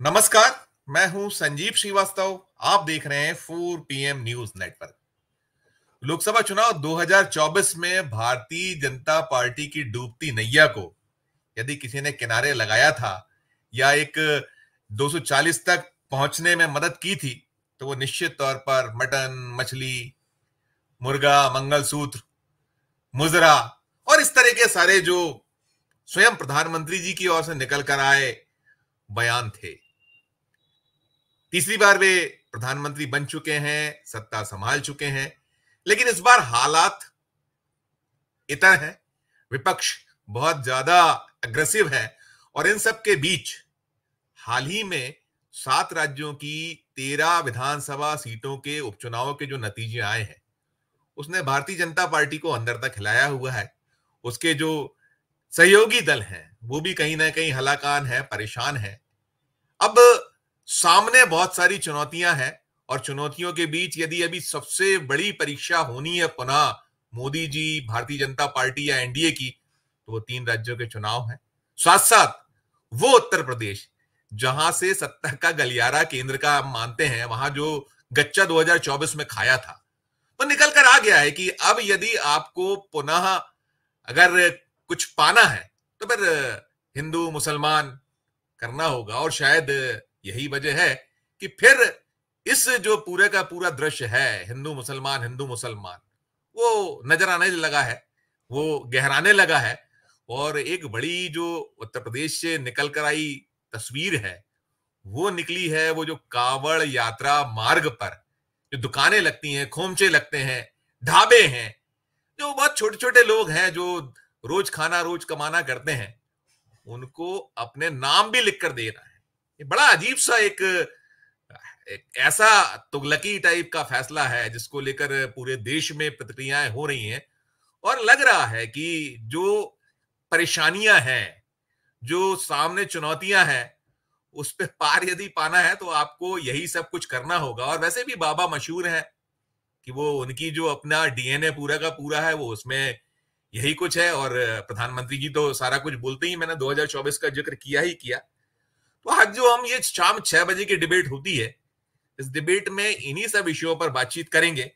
नमस्कार। मैं हूं संजीव श्रीवास्तव। आप देख रहे हैं 4 PM न्यूज नेटवर्क। लोकसभा चुनाव 2024 में भारतीय जनता पार्टी की डूबती नैया को यदि किसी ने किनारे लगाया था या एक 240 तक पहुंचने में मदद की थी, तो वो निश्चित तौर पर मटन, मछली, मुर्गा, मंगलसूत्र, मुजरा और इस तरह के सारे जो स्वयं प्रधानमंत्री जी की ओर से निकल कर आए बयान थे। तीसरी बार वे प्रधानमंत्री बन चुके हैं, सत्ता संभाल चुके हैं, लेकिन इस बार हालात इतर है। विपक्ष बहुत ज्यादा अग्रेसिव है और इन सब के बीच हाल ही में 7 राज्यों की 13 विधानसभा सीटों के उपचुनावों के जो नतीजे आए हैं, उसने भारतीय जनता पार्टी को अंदर तक हिलाया हुआ है। उसके जो सहयोगी दल हैं वो भी कहीं ना कहीं हलाकान है, परेशान है। अब सामने बहुत सारी चुनौतियां हैं और चुनौतियों के बीच यदि अभी सबसे बड़ी परीक्षा होनी है पुनः मोदी जी, भारतीय जनता पार्टी या एनडीए की, तो वो 3 राज्यों के चुनाव हैं। साथ साथ वो उत्तर प्रदेश जहां से सत्ता का गलियारा केंद्र का हम मानते हैं, वहां जो गच्चा 2024 में खाया था वो निकल कर आ गया है कि अब यदि आपको पुनः अगर कुछ पाना है तो फिर हिंदू मुसलमान करना होगा। और शायद यही वजह है कि फिर इस जो पूरे का पूरा दृश्य है हिंदू मुसलमान वो नजर आने लगा है, वो गहराने लगा है। और एक बड़ी जो उत्तर प्रदेश से निकल कर आई तस्वीर है वो निकली है, वो जो कांवड़ यात्रा मार्ग पर जो दुकानें लगती हैं, खोमचे लगते हैं, ढाबे हैं, जो बहुत छोटे छोटे लोग हैं जो रोज खाना रोज कमाना करते हैं, उनको अपने नाम भी लिख कर दे रहा है। ये बड़ा अजीब सा एक ऐसा तुगलकी टाइप का फैसला है जिसको लेकर पूरे देश में प्रतिक्रियाएं हो रही हैं। और लग रहा है कि जो परेशानियां हैं, जो सामने चुनौतियां हैं, उस पे पार यदि पाना है तो आपको यही सब कुछ करना होगा। और वैसे भी बाबा मशहूर है कि वो उनकी जो अपना डीएनए पूरा का पूरा है वो उसमें यही कुछ है। और प्रधानमंत्री जी तो सारा कुछ बोलते ही, मैंने 2024 का जिक्र किया ही किया। तो आज जो हम ये शाम 6 बजे की डिबेट होती है, इस डिबेट में इन्हीं सब विषयों पर बातचीत करेंगे।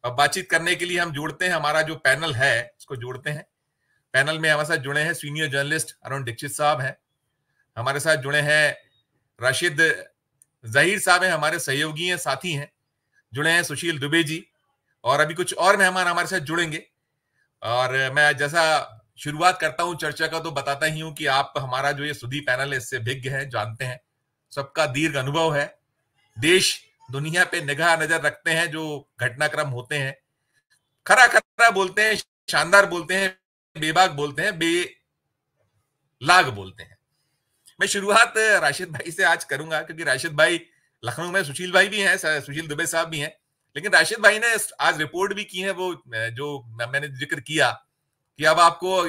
और बातचीत करने के लिए हम जोड़ते हैं, हमारा जो पैनल है इसको जोड़ते हैं। पैनल में हमारे साथ जुड़े हैं सीनियर जर्नलिस्ट अरुण दीक्षित साहब हैं, हमारे साथ जुड़े हैं राशिद जहीर साहब हैं, हमारे सहयोगी हैं, साथी हैं, जुड़े हैं सुशील दुबे जी, और अभी कुछ और मेहमान हमारे साथ जुड़ेंगे। और मैं जैसा शुरुआत करता हूं चर्चा का तो बताता ही हूं कि आप हमारा जो ये सुधी पैनल है इससे विज्ञ हैं, जानते हैं, सबका दीर्घ अनुभव है, देश दुनिया पे निगाह नजर रखते हैं, जो घटनाक्रम होते हैं खरा खरा बोलते हैं, शानदार बोलते हैं, बेबाक बोलते हैं, बेलाग बोलते हैं। मैं शुरुआत राशिद भाई से आज करूंगा क्योंकि राशिद भाई लखनऊ में, सुशील भाई भी हैं, सुशील दुबे साहब भी हैं, लेकिन राशिद भाई ने आज रिपोर्ट भी की है, वो जो मैंने जिक्र किया कि अब आपको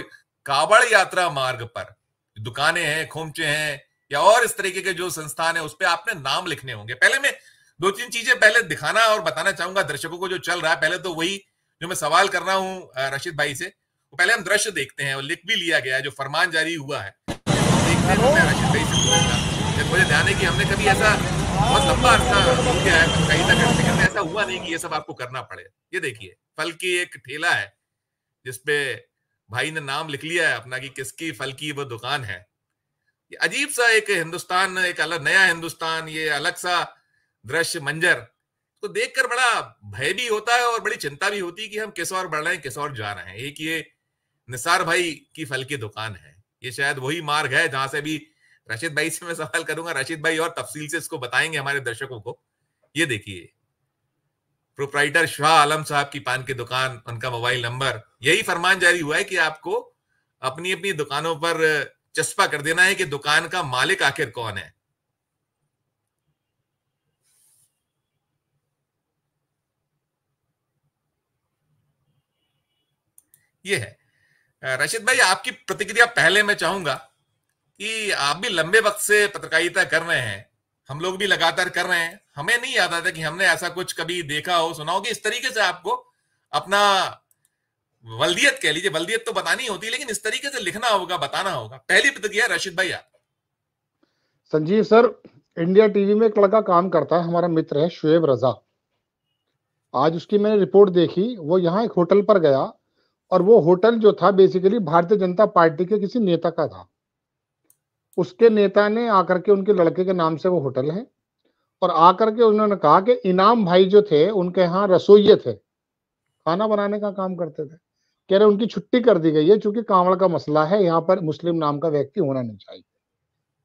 कावड़ यात्रा मार्ग पर दुकानें हैं, खोमचे हैं या और इस तरीके के जो संस्थान है उस पर आपने नाम लिखने होंगे। पहले मैं 2-3 चीजें पहले दिखाना और बताना चाहूंगा दर्शकों को जो चल रहा है। पहले तो वही जो मैं सवाल कर रहा हूं राशिद भाई से, वो पहले हम दृश्य देखते हैं और लिख भी लिया गया है, जो फरमान जारी हुआ है हम देखते हैं। तो मैं राशिद भाई से पूछूंगा, जब मुझे ध्यान है कि हमने कभी ऐसा बहुत लंबा अरसा हो गया है कहीं तक करते करते, ऐसा हुआ नहीं कि ये सब आपको करना पड़े। ये देखिए फल की एक ठेला है जिसपे भाई ने नाम लिख लिया है अपना कि किसकी फल की वो दुकान है। ये अजीब सा एक हिंदुस्तान, एक अलग नया हिंदुस्तान, ये अलग सा दृश्य मंजर तो देखकर बड़ा भय भी होता है और बड़ी चिंता भी होती है कि हम किस और बढ़ रहे हैं, किस और जा रहे हैं। एक ये निसार भाई की फल की दुकान है, ये शायद वही मार्ग है जहां से भी राशिद भाई से मैं सवाल करूंगा, राशिद भाई और तफसील से इसको बताएंगे हमारे दर्शकों को। ये देखिए प्रोप्राइटर शाह आलम साहब की पान की दुकान, उनका मोबाइल नंबर, यही फरमान जारी हुआ है कि आपको अपनी अपनी दुकानों पर चस्पा कर देना है कि दुकान का मालिक आखिर कौन है। ये है राशिद भाई, आपकी प्रतिक्रिया पहले मैं चाहूंगा कि आप भी लंबे वक्त से पत्रकारिता कर रहे हैं, हम लोग भी लगातार कर रहे हैं, हमें नहीं याद आता कि हमने ऐसा कुछ कभी देखा हो, सुना हो कि इस तरीके से आपको अपना वल्दियत, कह लीजिए वल्दियत तो बतानी होती है, लेकिन इस तरीके से लिखना होगा, बताना होगा। पहली प्रतिक्रिया राशिद भाई आप। संजीव सर, इंडिया टीवी में एक लड़का काम करता है, हमारा मित्र है शुएब रजा। आज उसकी मैंने रिपोर्ट देखी, वो यहाँ एक होटल पर गया और वो होटल जो था बेसिकली भारतीय जनता पार्टी के किसी नेता का था। उसके नेता ने आकर के, उनके लड़के के नाम से वो होटल है, और आकर के उन्होंने कहा कि इनाम भाई जो थे उनके यहाँ रसोइये थे, खाना बनाने का काम करते थे। कह रहे उनकी छुट्टी कर दी गई है, चूंकि कांवड़ का मसला है, यहाँ पर मुस्लिम नाम का व्यक्ति होना नहीं चाहिए।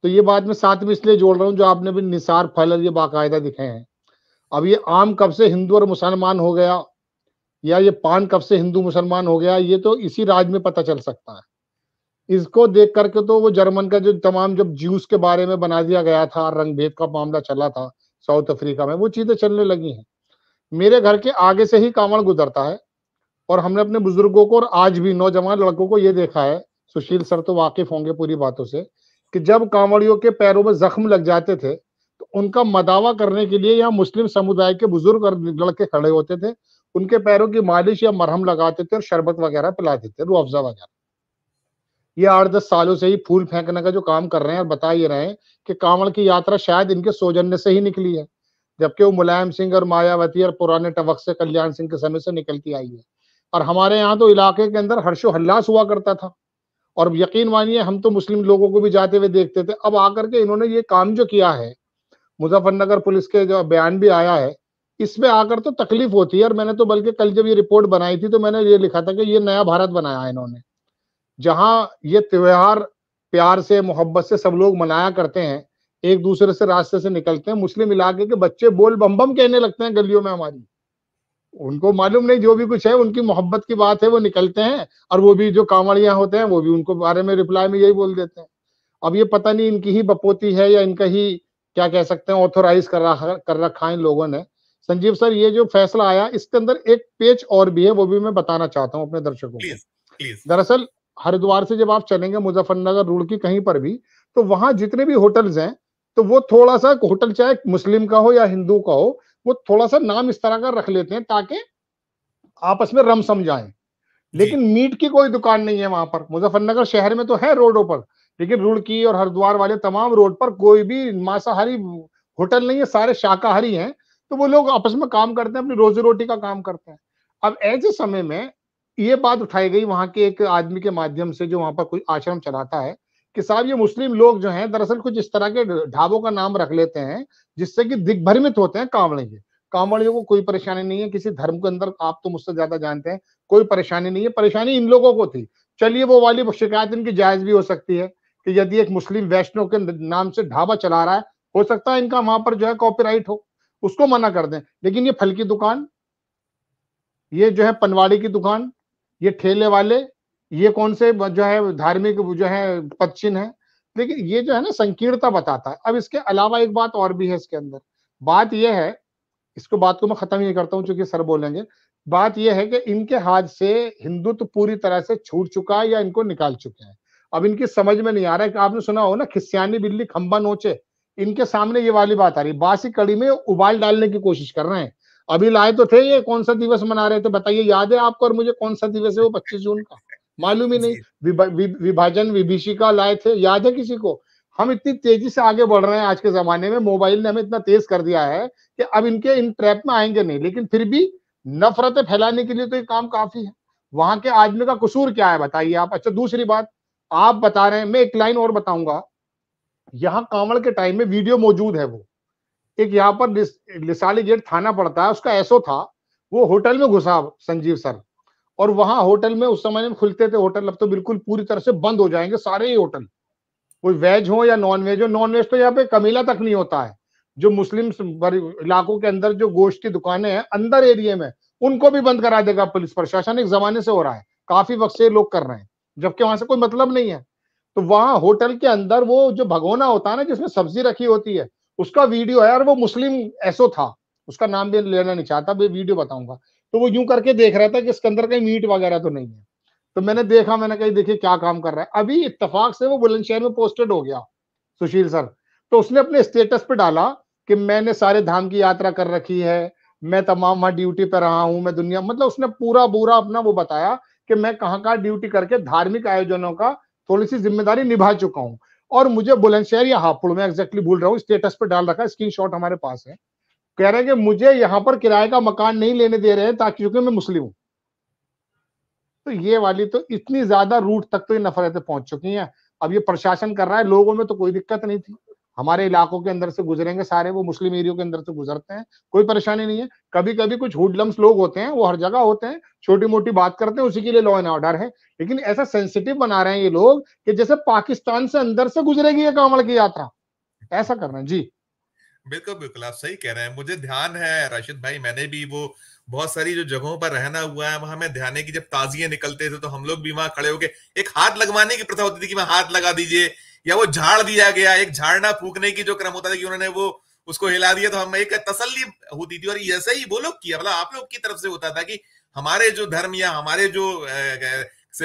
तो ये बात मैं साथ में इसलिए जोड़ रहा हूँ, जो आपने भी निसार फल ये बाकायदा दिखे हैं। अब ये आम कब से हिंदू और मुसलमान हो गया, या ये पान कब से हिंदू मुसलमान हो गया, ये तो इसी राज्य में पता चल सकता है। इसको देख करके तो वो जर्मन का जो तमाम, जब ज्यूस के बारे में बना दिया गया था, रंग भेद का मामला चला था साउथ अफ्रीका में, वो चीजें चलने लगी हैं। मेरे घर के आगे से ही कांवड़ गुजरता है, और हमने अपने बुजुर्गों को और आज भी नौजवान लड़कों को ये देखा है, सुशील सर तो वाकिफ होंगे पूरी बातों से, कि जब कांवड़ियों के पैरों में जख्म लग जाते थे तो उनका मदावा करने के लिए यहाँ मुस्लिम समुदाय के बुजुर्ग और लड़के खड़े होते थे, उनके पैरों की मालिश या मरहम लगाते थे और शरबत वगैरह पिलाते थे, रूह अफ़ज़ा वगैरह। ये 8-10 सालों से ही फूल फेंकने का जो काम कर रहे हैं, और बता ये रहे हैं कि कांवड़ की यात्रा शायद इनके सौजन्य से ही निकली है, जबकि वो मुलायम सिंह और मायावती और पुराने टवक से कल्याण सिंह के समय से निकलती आई है। और हमारे यहाँ तो इलाके के अंदर हर्षोल्लास हुआ करता था, और यकीन मानिए हम तो मुस्लिम लोगों को भी जाते हुए देखते थे। अब आकर के इन्होंने ये काम जो किया है, मुजफ्फरनगर पुलिस के जो बयान भी आया है, इसमें आकर तो तकलीफ होती है। और मैंने तो बल्कि कल जब ये रिपोर्ट बनाई थी तो मैंने ये लिखा था कि ये नया भारत बनाया है इन्होंने, जहां ये त्योहार प्यार से मोहब्बत से सब लोग मनाया करते हैं, एक दूसरे से रास्ते से निकलते हैं। मुस्लिम इलाके के बच्चे बोल बम बम कहने लगते हैं गलियों में हमारी, उनको मालूम नहीं, जो भी कुछ है उनकी मोहब्बत की बात है, वो निकलते हैं। और वो भी जो कांवड़िया होते हैं वो भी उनको बारे में रिप्लाई में यही बोल देते हैं। अब ये पता नहीं इनकी ही बपोती है या इनका ही क्या कह सकते हैं, ऑथोराइज कर रखा है इन लोगों ने। संजीव सर, ये जो फैसला आया, इसके अंदर एक पेच और भी है, वो भी मैं बताना चाहता हूँ अपने दर्शकों को। प्लीज। दरअसल हरिद्वार से जब आप चलेंगे मुजफ्फरनगर, रुड़की, कहीं पर भी, तो वहां जितने भी होटल्स हैं, तो वो थोड़ा सा होटल चाहे मुस्लिम का हो या हिंदू का हो, वो थोड़ा सा नाम इस तरह का रख लेते हैं ताकि आपस में रम समझाएं। लेकिन मीट की कोई दुकान नहीं है वहां पर। मुजफ्फरनगर शहर में तो है रोडों पर, लेकिन रुड़की और हरिद्वार वाले तमाम रोड पर कोई भी मांसाहारी होटल नहीं है, सारे शाकाहारी हैं। तो वो लोग आपस में काम करते हैं, अपनी रोजी रोटी का काम करते हैं। अब ऐसे समय में ये बात उठाई गई वहां के एक आदमी के माध्यम से, जो वहां पर कोई आश्रम चलाता है, कि साहब ये मुस्लिम लोग जो हैं दरअसल कुछ इस तरह के ढाबों का नाम रख लेते हैं जिससे कि दिग्भ्रमित होते हैं कांवड़े के। कांवड़ियों को कोई परेशानी नहीं है किसी धर्म के अंदर, आप तो मुझसे ज्यादा जानते हैं, कोई परेशानी नहीं है। परेशानी इन लोगों को थी। चलिए वो वाली शिकायत इनकी जायज भी हो सकती है कि यदि एक मुस्लिम वैष्णव के नाम से ढाबा चला रहा है, हो सकता है इनका वहां पर जो है कॉपीराइट हो, उसको मना कर दें। लेकिन ये फल की दुकान, ये जो है पनवाड़ी की दुकान, ये ठेले वाले, ये कौन से जो है धार्मिक जो है पदचिन्ह है। लेकिन ये जो है ना संकीर्णता बताता है। अब इसके अलावा एक बात और भी है इसके अंदर। बात यह है, इसको बात को मैं खत्म ही नहीं करता हूं क्योंकि सर बोलेंगे। बात यह है कि इनके हाथ से हिंदुत्व पूरी तरह से छूट चुका है या इनको निकाल चुके हैं। अब इनकी समझ में नहीं आ रहा है कि आपने सुना हो ना, खिस्यानी बिल्ली खंबा नोचे। इनके सामने ये वाली बात आ रही, बासी कड़ी में उबाल डालने की कोशिश कर रहे हैं। अभी लाए तो थे, ये कौन सा दिवस मना रहे थे बताइए, याद है आपको और मुझे कौन सा दिवस है वो? 25 जून का, मालूम ही नहीं। विभाजन विभीषिका लाए थे, याद है किसी को? हम इतनी तेजी से आगे बढ़ रहे हैं आज के जमाने में, मोबाइल ने हमें इतना तेज कर दिया है कि अब इनके इन ट्रैप में आएंगे नहीं। लेकिन फिर भी नफरतें फैलाने के लिए तो ये काम काफी है। वहां के आदमी का कसूर क्या है बताइए आप? अच्छा, दूसरी बात आप बता रहे हैं, मैं एक लाइन और बताऊंगा। यहाँ कांवड़ के टाइम में वीडियो मौजूद है। वो एक यहाँ पर लिसाली गेट थाना पड़ता है, उसका एसओ था, वो होटल में घुसा संजीव सर, और वहां होटल में उस समय में खुलते थे होटल, अब तो बिल्कुल पूरी तरह से बंद हो जाएंगे सारे ही होटल, कोई वेज हो या नॉन वेज हो। नॉन वेज तो यहाँ पे कमीला तक नहीं होता है। जो मुस्लिम इलाकों के अंदर जो गोश्त की दुकानें हैं अंदर एरिया में, उनको भी बंद करा देगा पुलिस प्रशासन। एक जमाने से हो रहा है, काफी वक्त से लोग कर रहे हैं, जबकि वहां से कोई मतलब नहीं है। तो वहां होटल के अंदर वो जो भगोना होता है ना, जिसमें सब्जी रखी होती है, उसका वीडियो है। और वो मुस्लिम एसओ था, उसका नाम भी लेना नहीं चाहता, मैं वीडियो बताऊंगा। तो वो यूं करके देख रहा था कि इसके अंदर कहीं मीट वगैरह तो नहीं है। तो मैंने देखा, मैंने कही देखिए क्या काम कर रहा है। अभी इत्तेफाक से वो बुलंदशहर में पोस्टेड हो गया सुशील सर। तो उसने अपने स्टेटस पे डाला कि मैंने सारे धाम की यात्रा कर रखी है, मैं तमाम वहां ड्यूटी पे रहा हूं, मैं दुनिया, मतलब उसने पूरा पूरा अपना वो बताया कि मैं कहाँ कहाँ ड्यूटी करके धार्मिक आयोजनों का थोड़ी सी जिम्मेदारी निभा चुका हूं। और मुझे बुलंदशहर या हापुड़ में एग्जैक्टली भूल रहा हूँ, स्टेटस पे डाल रखा है, स्क्रीनशॉट हमारे पास है, कह रहे हैं कि मुझे यहाँ पर किराए का मकान नहीं लेने दे रहे हैं ताकि, क्योंकि मैं मुस्लिम हूं। तो ये वाली तो इतनी ज्यादा रूट तक तो ये नफरतें पहुंच चुकी हैं। अब ये प्रशासन कर रहा है, लोगों में तो कोई दिक्कत नहीं थी, हमारे इलाकों के अंदर से गुजरेंगे सारे, वो मुस्लिम एरियो के अंदर से गुजरते हैं, कोई परेशानी नहीं है। कभी कभी कुछ हुडलम्स लोग होते हैं, वो हर जगह होते हैं, छोटी मोटी बात करते हैं, उसी के लिए लॉ एंड ऑर्डर है। लेकिन ऐसा सेंसिटिव बना रहे हैं ये लोग कि जैसे पाकिस्तान से अंदर से गुजरेगी ये कांवड़ की यात्रा, ऐसा कर रहे हैं जी। बिल्कुल बिल्कुल, आप सही कह रहे हैं। मुझे ध्यान है राशिद भाई, मैंने भी वो बहुत सारी जो जगहों पर रहना हुआ है, वहां में ध्यान है कि जब ताजिए निकलते थे तो हम लोग भी वहां खड़े होके, एक हाथ लगवाने की प्रथा होती थी कि वहां हाथ लगा दीजिए, या वो झाड़ दिया गया, एक झाड़ना फूकने की जो क्रम होता था कि उन्होंने वो उसको हिला दिया, तो हम एक तसल्ली होती थी। और ऐसा ही वो लोग किया, मतलब आप लोग की तरफ से होता था कि हमारे जो धर्म या हमारे जो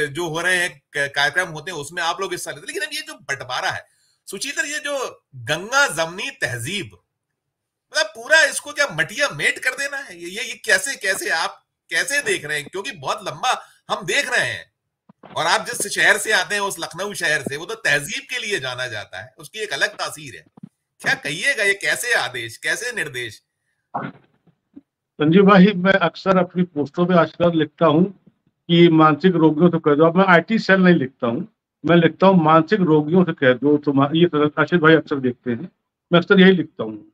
जो हो रहे हैं कार्यक्रम होते हैं उसमें आप लोग हिस्सा लेते। लेकिन अब ये जो बंटवारा है सुचीतर, ये जो गंगा जमनी तहजीब, मतलब पूरा इसको क्या मटिया मेट कर देना है, ये कैसे कैसे आप कैसे देख रहे हैं? क्योंकि बहुत लंबा हम देख रहे हैं, और आप जिस शहर से आते हैं, उस लखनऊ शहर से, वो तो तहजीब के लिए जाना जाता है, उसकी एक अलग तासीर है। क्या कहिएगा, ये कैसे आदेश, कैसे निर्देश? संजीव भाई, मैं अक्सर अपनी पोस्टों में आजकल लिखता हूँ कि मानसिक रोगियों से कह दो। अब मैं IT सेल नहीं लिखता हूँ, मैं लिखता हूँ मानसिक रोगियों से कह दो। तो ये राशिद भाई अक्सर देखते हैं, मैं अक्सर यही लिखता हूँ।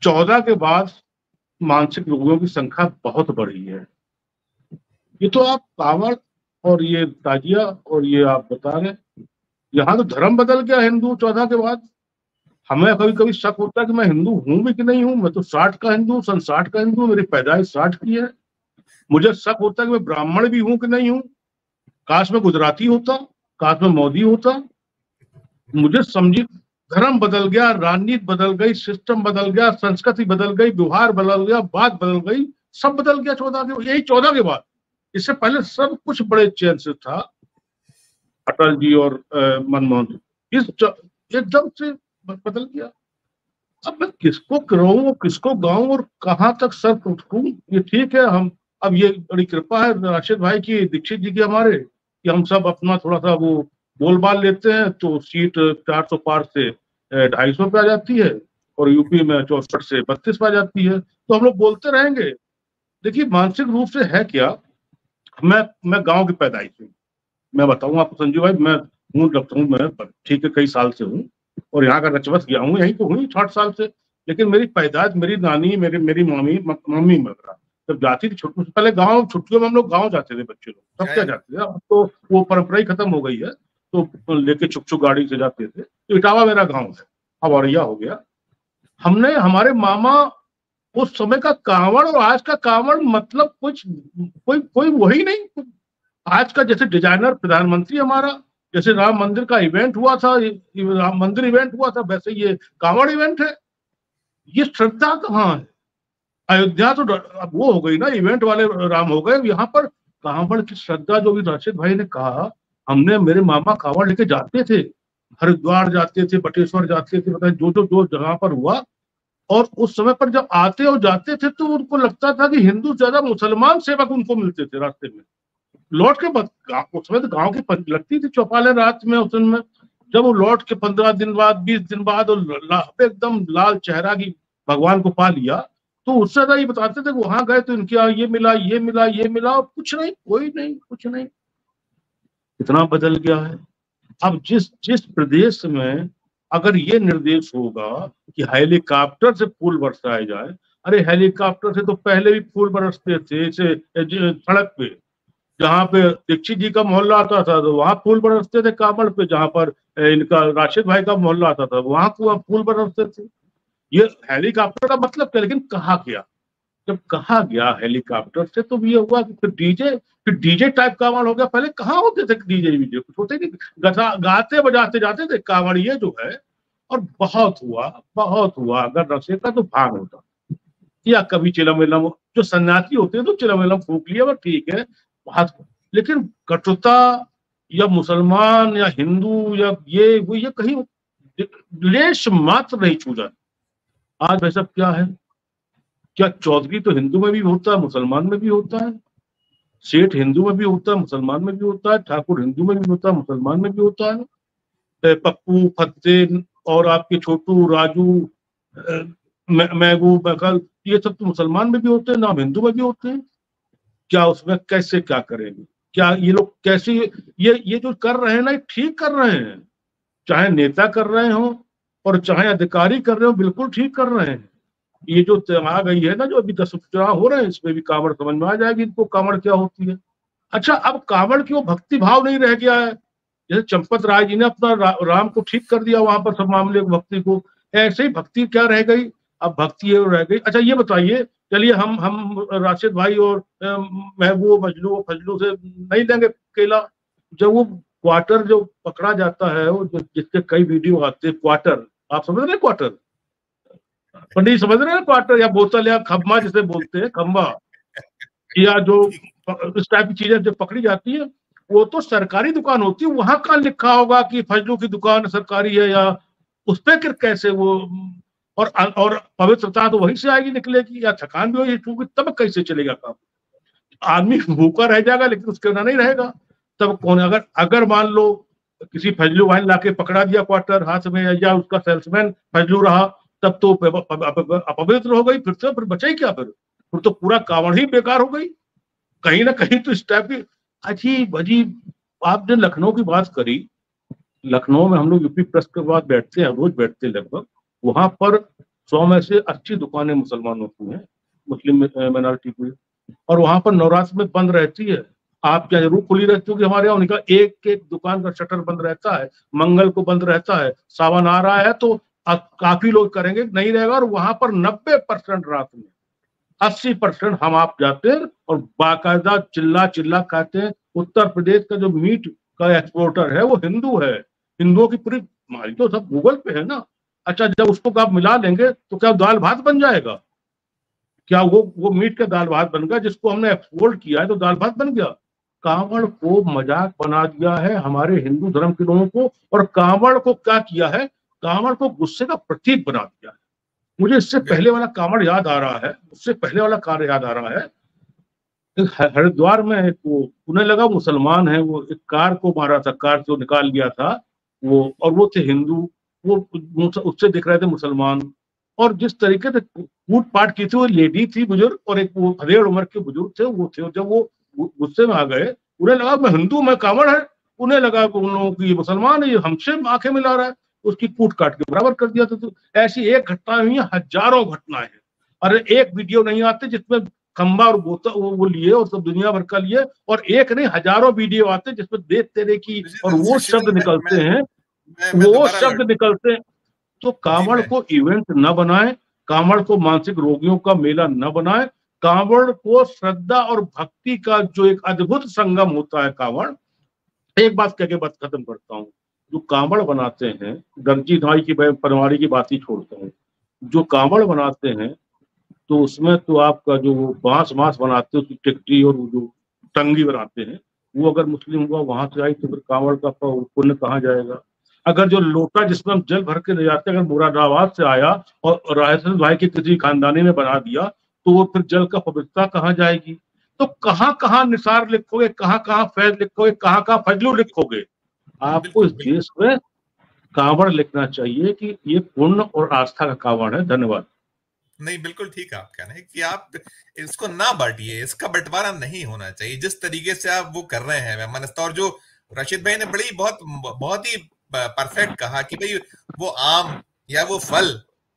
14 के बाद मानसिक रोगियों की संख्या बहुत बढ़ी है। ये तो आप कांवड़ और ये ताजिया और ये आप बता रहे, यहाँ तो धर्म बदल गया हिंदू 14 के बाद। हमें कभी कभी शक होता है कि मैं हिंदू हूं भी कि नहीं हूं। मैं तो 60 का हिंदू, सन 60 का हिंदू, मेरी पैदाइश 60 की है। मुझे शक होता है कि मैं ब्राह्मण भी हूं कि नहीं हूं। काश मैं गुजराती होता, काश मैं मोदी होता। मुझे समझी, धर्म बदल गया, राजनीति बदल गई, सिस्टम बदल गया, संस्कृति बदल गई, व्यवहार बदल गया, बात बदल गई, सब बदल गया 14 के, यही 14 के बाद। इससे पहले सब कुछ बड़े चैन से था, अटल जी और मनमोहन जी। एकदम से बदल गया। अब मैं किसको कराऊं और किसको गाऊं और कहां तक सर उठूं? ये ठीक है, हम अब ये बड़ी कृपा है राशिद भाई की, दीक्षित जी की हमारे, कि हम सब अपना थोड़ा सा वो बोलबाल लेते हैं, तो सीट 400 पार से 250 पे आ जाती है, और यूपी में 64 से 32 पे आ जाती है, तो हम लोग बोलते रहेंगे। देखिए, मानसिक रूप से है क्या, मैं गांव की पैदाइश हूँ। मैं बताऊं आपको संजीव भाई, मैं हूँ डॉक्टर हूँ, मैं ठीक है कई साल से हूँ, और यहाँ का रचबस गया हूँ, यहीं तो हूँ 60 साल से। लेकिन मेरी पैदाइश, मेरी नानी, मेरी मम्मी मगरा जब जाती थी छुट्टियों से पहले गांव, छुट्टियों में हम लोग गांव जाते थे, बच्चे लोग सब क्या जाते थे। अब तो वो परंपरा ही खत्म हो गई है, तो लेके छुक छुक गाड़ी से जाते थे। तो इटावा मेरा गाँव है, अब औरैया हो गया। हमने, हमारे मामा, उस समय का कांवड़ और आज का कांवड़ मतलब कुछ कोई कोई वही नहीं। आज का जैसे डिजाइनर प्रधानमंत्री हमारा, जैसे राम मंदिर का इवेंट हुआ था, राम मंदिर इवेंट हुआ था, वैसे ये कांवड़ इवेंट है। ये श्रद्धा कहाँ है? अयोध्या तो अब वो हो गई ना, इवेंट वाले राम हो गए, यहाँ पर कांवड़ की श्रद्धा, जो भी राशिद भाई ने कहा, हमने, मेरे मामा कांवड़ लेके जाते थे, हरिद्वार जाते थे, बटेश्वर जाते थे, बताए जो जगह पर हुआ। और उस समय पर जब आते और जाते थे तो उनको लगता था कि हिंदू ज्यादा मुसलमान सेवक उनको मिलते थे रास्ते में। लौट के उस समय तो गाँव की लगती थी चौपालें रात में, उस दिन में जब वो लौट के 15 दिन बाद, 20 दिन बाद, और एकदम लाल चेहरा की भगवान को पा लिया, तो उससे ज्यादा ये बताते थे कि वहां गए तो इनके ये मिला, ये मिला, ये मिला, और कुछ नहीं, कोई नहीं, कुछ नहीं। इतना बदल गया है। अब जिस जिस प्रदेश में अगर ये निर्देश होगा कि हेलीकॉप्टर से फूल बरसाए जाए, अरे हेलीकॉप्टर से तो पहले भी फूल बरसते थे, सड़क पे, जहाँ पे दीक्षित जी का मोहल्ला आता था तो वहां फूल बरसते थे कांवड़ पे, जहाँ पर इनका राशिद भाई का मोहल्ला आता था वहां फूल बरसते थे। ये हेलीकॉप्टर का मतलब क्या? लेकिन कहा गया, जब कहा गया हेलीकॉप्टर से, तो ये हुआ कि फिर डीजे टाइप कांवड़ हो गया। पहले कहाँ होते थे डीजे वीजे, कुछ होते नहीं, गाते बजाते जाते थे कांवड़, ये जो है। और बहुत हुआ, बहुत हुआ। अगर रसे का तो भाग होता, या कभी चिलम, जो सन्यासी होते हैं तो चिलम फूक लिया, वो ठीक है बात। लेकिन कटुता या मुसलमान या हिंदू या ये कहीं लेश मात्र नहीं छूजा। आज भाई साहब क्या है, क्या चौधरी तो हिंदू में भी होता है, मुसलमान में भी होता है, सेठ हिंदू में भी होता है, मुसलमान में भी होता है, ठाकुर हिंदू में भी होता है, मुसलमान में भी होता है। पप्पू, फतेह और आपके छोटू, राजू, महबूब, बकल, ये सब तो मुसलमान में भी होते हैं, नाम हिंदू में भी होते हैं। क्या उसमें कैसे क्या करेंगे? क्या ये लोग कैसे ये जो कर रहे हैं ना, ठीक कर रहे हैं? चाहे नेता कर रहे हो और चाहे अधिकारी कर रहे हो, बिल्कुल ठीक कर रहे हैं। ये जो आ गई है ना, जो अभी 10 चुनाव हो रहे हैं, इसमें भी कांवड़ समझ में आ जाएगी इनको, कांवड़ क्या होती है। अच्छा, अब कांवड़ की वो भक्ति भाव नहीं रह गया है। जैसे चंपत राय जी ने अपना राम को ठीक कर दिया वहां पर सब मामले भक्ति को, ऐसे ही भक्ति क्या रह गई? अब भक्ति ये रह गई। अच्छा ये बताइए, चलिए हम राशिद भाई और महबूब, मजलू, फजलू से नहीं लेंगे केला। जब वो क्वार्टर जो पकड़ा जाता है, वो जिसके कई वीडियो आते हैं, क्वार्टर, आप समझ रहे हैं क्वार्टर? पंडित समझ रहे हैं क्वार्टर, या बोतल, या खम्बा जिसे बोलते हैं, खम्बा, या जो इस टाइप की चीजें जो पकड़ी जाती है, वो तो सरकारी दुकान होती है। वहां का लिखा होगा कि फजलू की दुकान सरकारी है, या उस पर कैसे वो, और पवित्रता तो वहीं से आएगी, निकलेगी, या थकान भी होगी, क्योंकि तब कैसे चलेगा काम? आदमी भूखा रह जाएगा लेकिन उसके बिना नहीं रहेगा। तब कौन, अगर मान लो किसी फजलू वाइन लाके पकड़ा दिया क्वार्टर हाथ में, या उसका सेल्समैन फजलू रहा, तब तो अपवित्र हो गई। फिर बचा ही क्या? फिर तो पूरा कांवड़ ही बेकार हो गई। कहीं ना कहीं तो इस टाइप की अजीब अजीब। आपने लखनऊ की बात करी, लखनऊ में हम लोग यूपी प्रेस के बाद बैठते हैं, रोज बैठते हैं लगभग। वहां पर 100 में से 80 दुकानें मुसलमानों की हैं, मुस्लिम माइनॉरिटी की, और वहां पर नवरात्र में बंद रहती है। आप क्या जरूर खुली रहती होगी? हमारे यहाँ उनका एक एक दुकान का शटर बंद रहता है, मंगल को बंद रहता है। सावन आ रहा है तो काफी लोग करेंगे, नहीं रहेगा। और वहां पर 90% रात में, 80% हम आप जाते हैं और बाकायदा चिल्ला चिल्ला कहते हैं। उत्तर प्रदेश का जो मीट का एक्सपोर्टर है वो हिंदू है, हिंदुओं की पूरी मारी तो सब गूगल पे है ना। अच्छा, जब उसको आप मिला लेंगे तो क्या दाल भात बन जाएगा? क्या वो मीट का दाल भात बन गया? जिसको हमने एक्सपोर्ट किया है तो दाल भात बन गया। कांवड़ को मजाक बना दिया है हमारे हिंदू धर्म के लोगों को, और कांवड़ को क्या किया है? कांवड़ को गुस्से का प्रतीक बना दिया है। मुझे इससे पहले वाला कांवड़ याद आ रहा है, उससे पहले वाला कार्य याद आ रहा है। हरिद्वार में एक वो उन्हें लगा मुसलमान है, वो एक कार को मारा था, कार से निकाल लिया था वो, और वो थे हिंदू, वो उससे दिख रहे थे मुसलमान। और जिस तरीके से कूट पाट की थी, वो लेडी थी बुजुर्ग, और एक वो अधेड़ उम्र के बुजुर्ग थे, वो थे। जब वो गुस्से में आ गए, उन्हें लगा मैं हिंदू, मैं कांवड़ है, उन्हें लगा उन लोगों की ये मुसलमान है, ये हमसे आंखें मिला रहा है, उसकी कूट काट के बराबर कर दिया था। तो ऐसी एक घटना हुई है, हजारों घटनाएं हैं। अरे एक वीडियो नहीं आते जिसमें खंबा और बोतल वो लिए और सब दुनिया भर का लिए, और एक नहीं हजारों वीडियो आते जिसमें देख तेरे की और वो शब्द निकलते हैं, वो शब्द निकलते हैं। तो कांवड़ को इवेंट न बनाए, कांवड़ को मानसिक रोगियों का मेला न बनाए। कांवड़ को श्रद्धा और भक्ति का जो एक अद्भुत संगम होता है कांवड़। एक बात कह के बात खत्म करता हूँ। जो कांवड़ बनाते हैं, दर्जी धाई की पनवाड़ी की बात ही छोड़ता हूँ, जो कांवड़ बनाते हैं तो उसमें तो आपका जो बांस बनाते हैं, उसकी टिकटी और वो जो टंगी बनाते हैं, वो अगर मुस्लिम हुआ वहां से आई तो फिर कांवड़ का पुण्य कहाँ जाएगा? अगर जो लोटा जिसमें हम जल भर के ले जाते हैं, अगर मुरादाबाद से आया और रायसन भाई के किसी खानदानी ने बना दिया, तो वो फिर जल का पवित्रता कहाँ जाएगी? तो कहाँ कहाँ निसार लिखोगे, कहाँ कहाँ फैज लिखोगे, कहाँ कहाँ फजलू लिखोगे? आपको इस देश में कांवड़ लिखना चाहिए कि ये पुण्य और आस्था का कांवड़ है। धन्यवाद। नहीं, बिल्कुल ठीक है आप कहना है कि आप इसको ना बांटिए, इसका बंटवारा नहीं होना चाहिए जिस तरीके से आप वो कर रहे हैं। मैं मानता हूं, और जो रशीद भाई ने बहुत ही परफेक्ट कहा कि भाई वो आम या वो फल,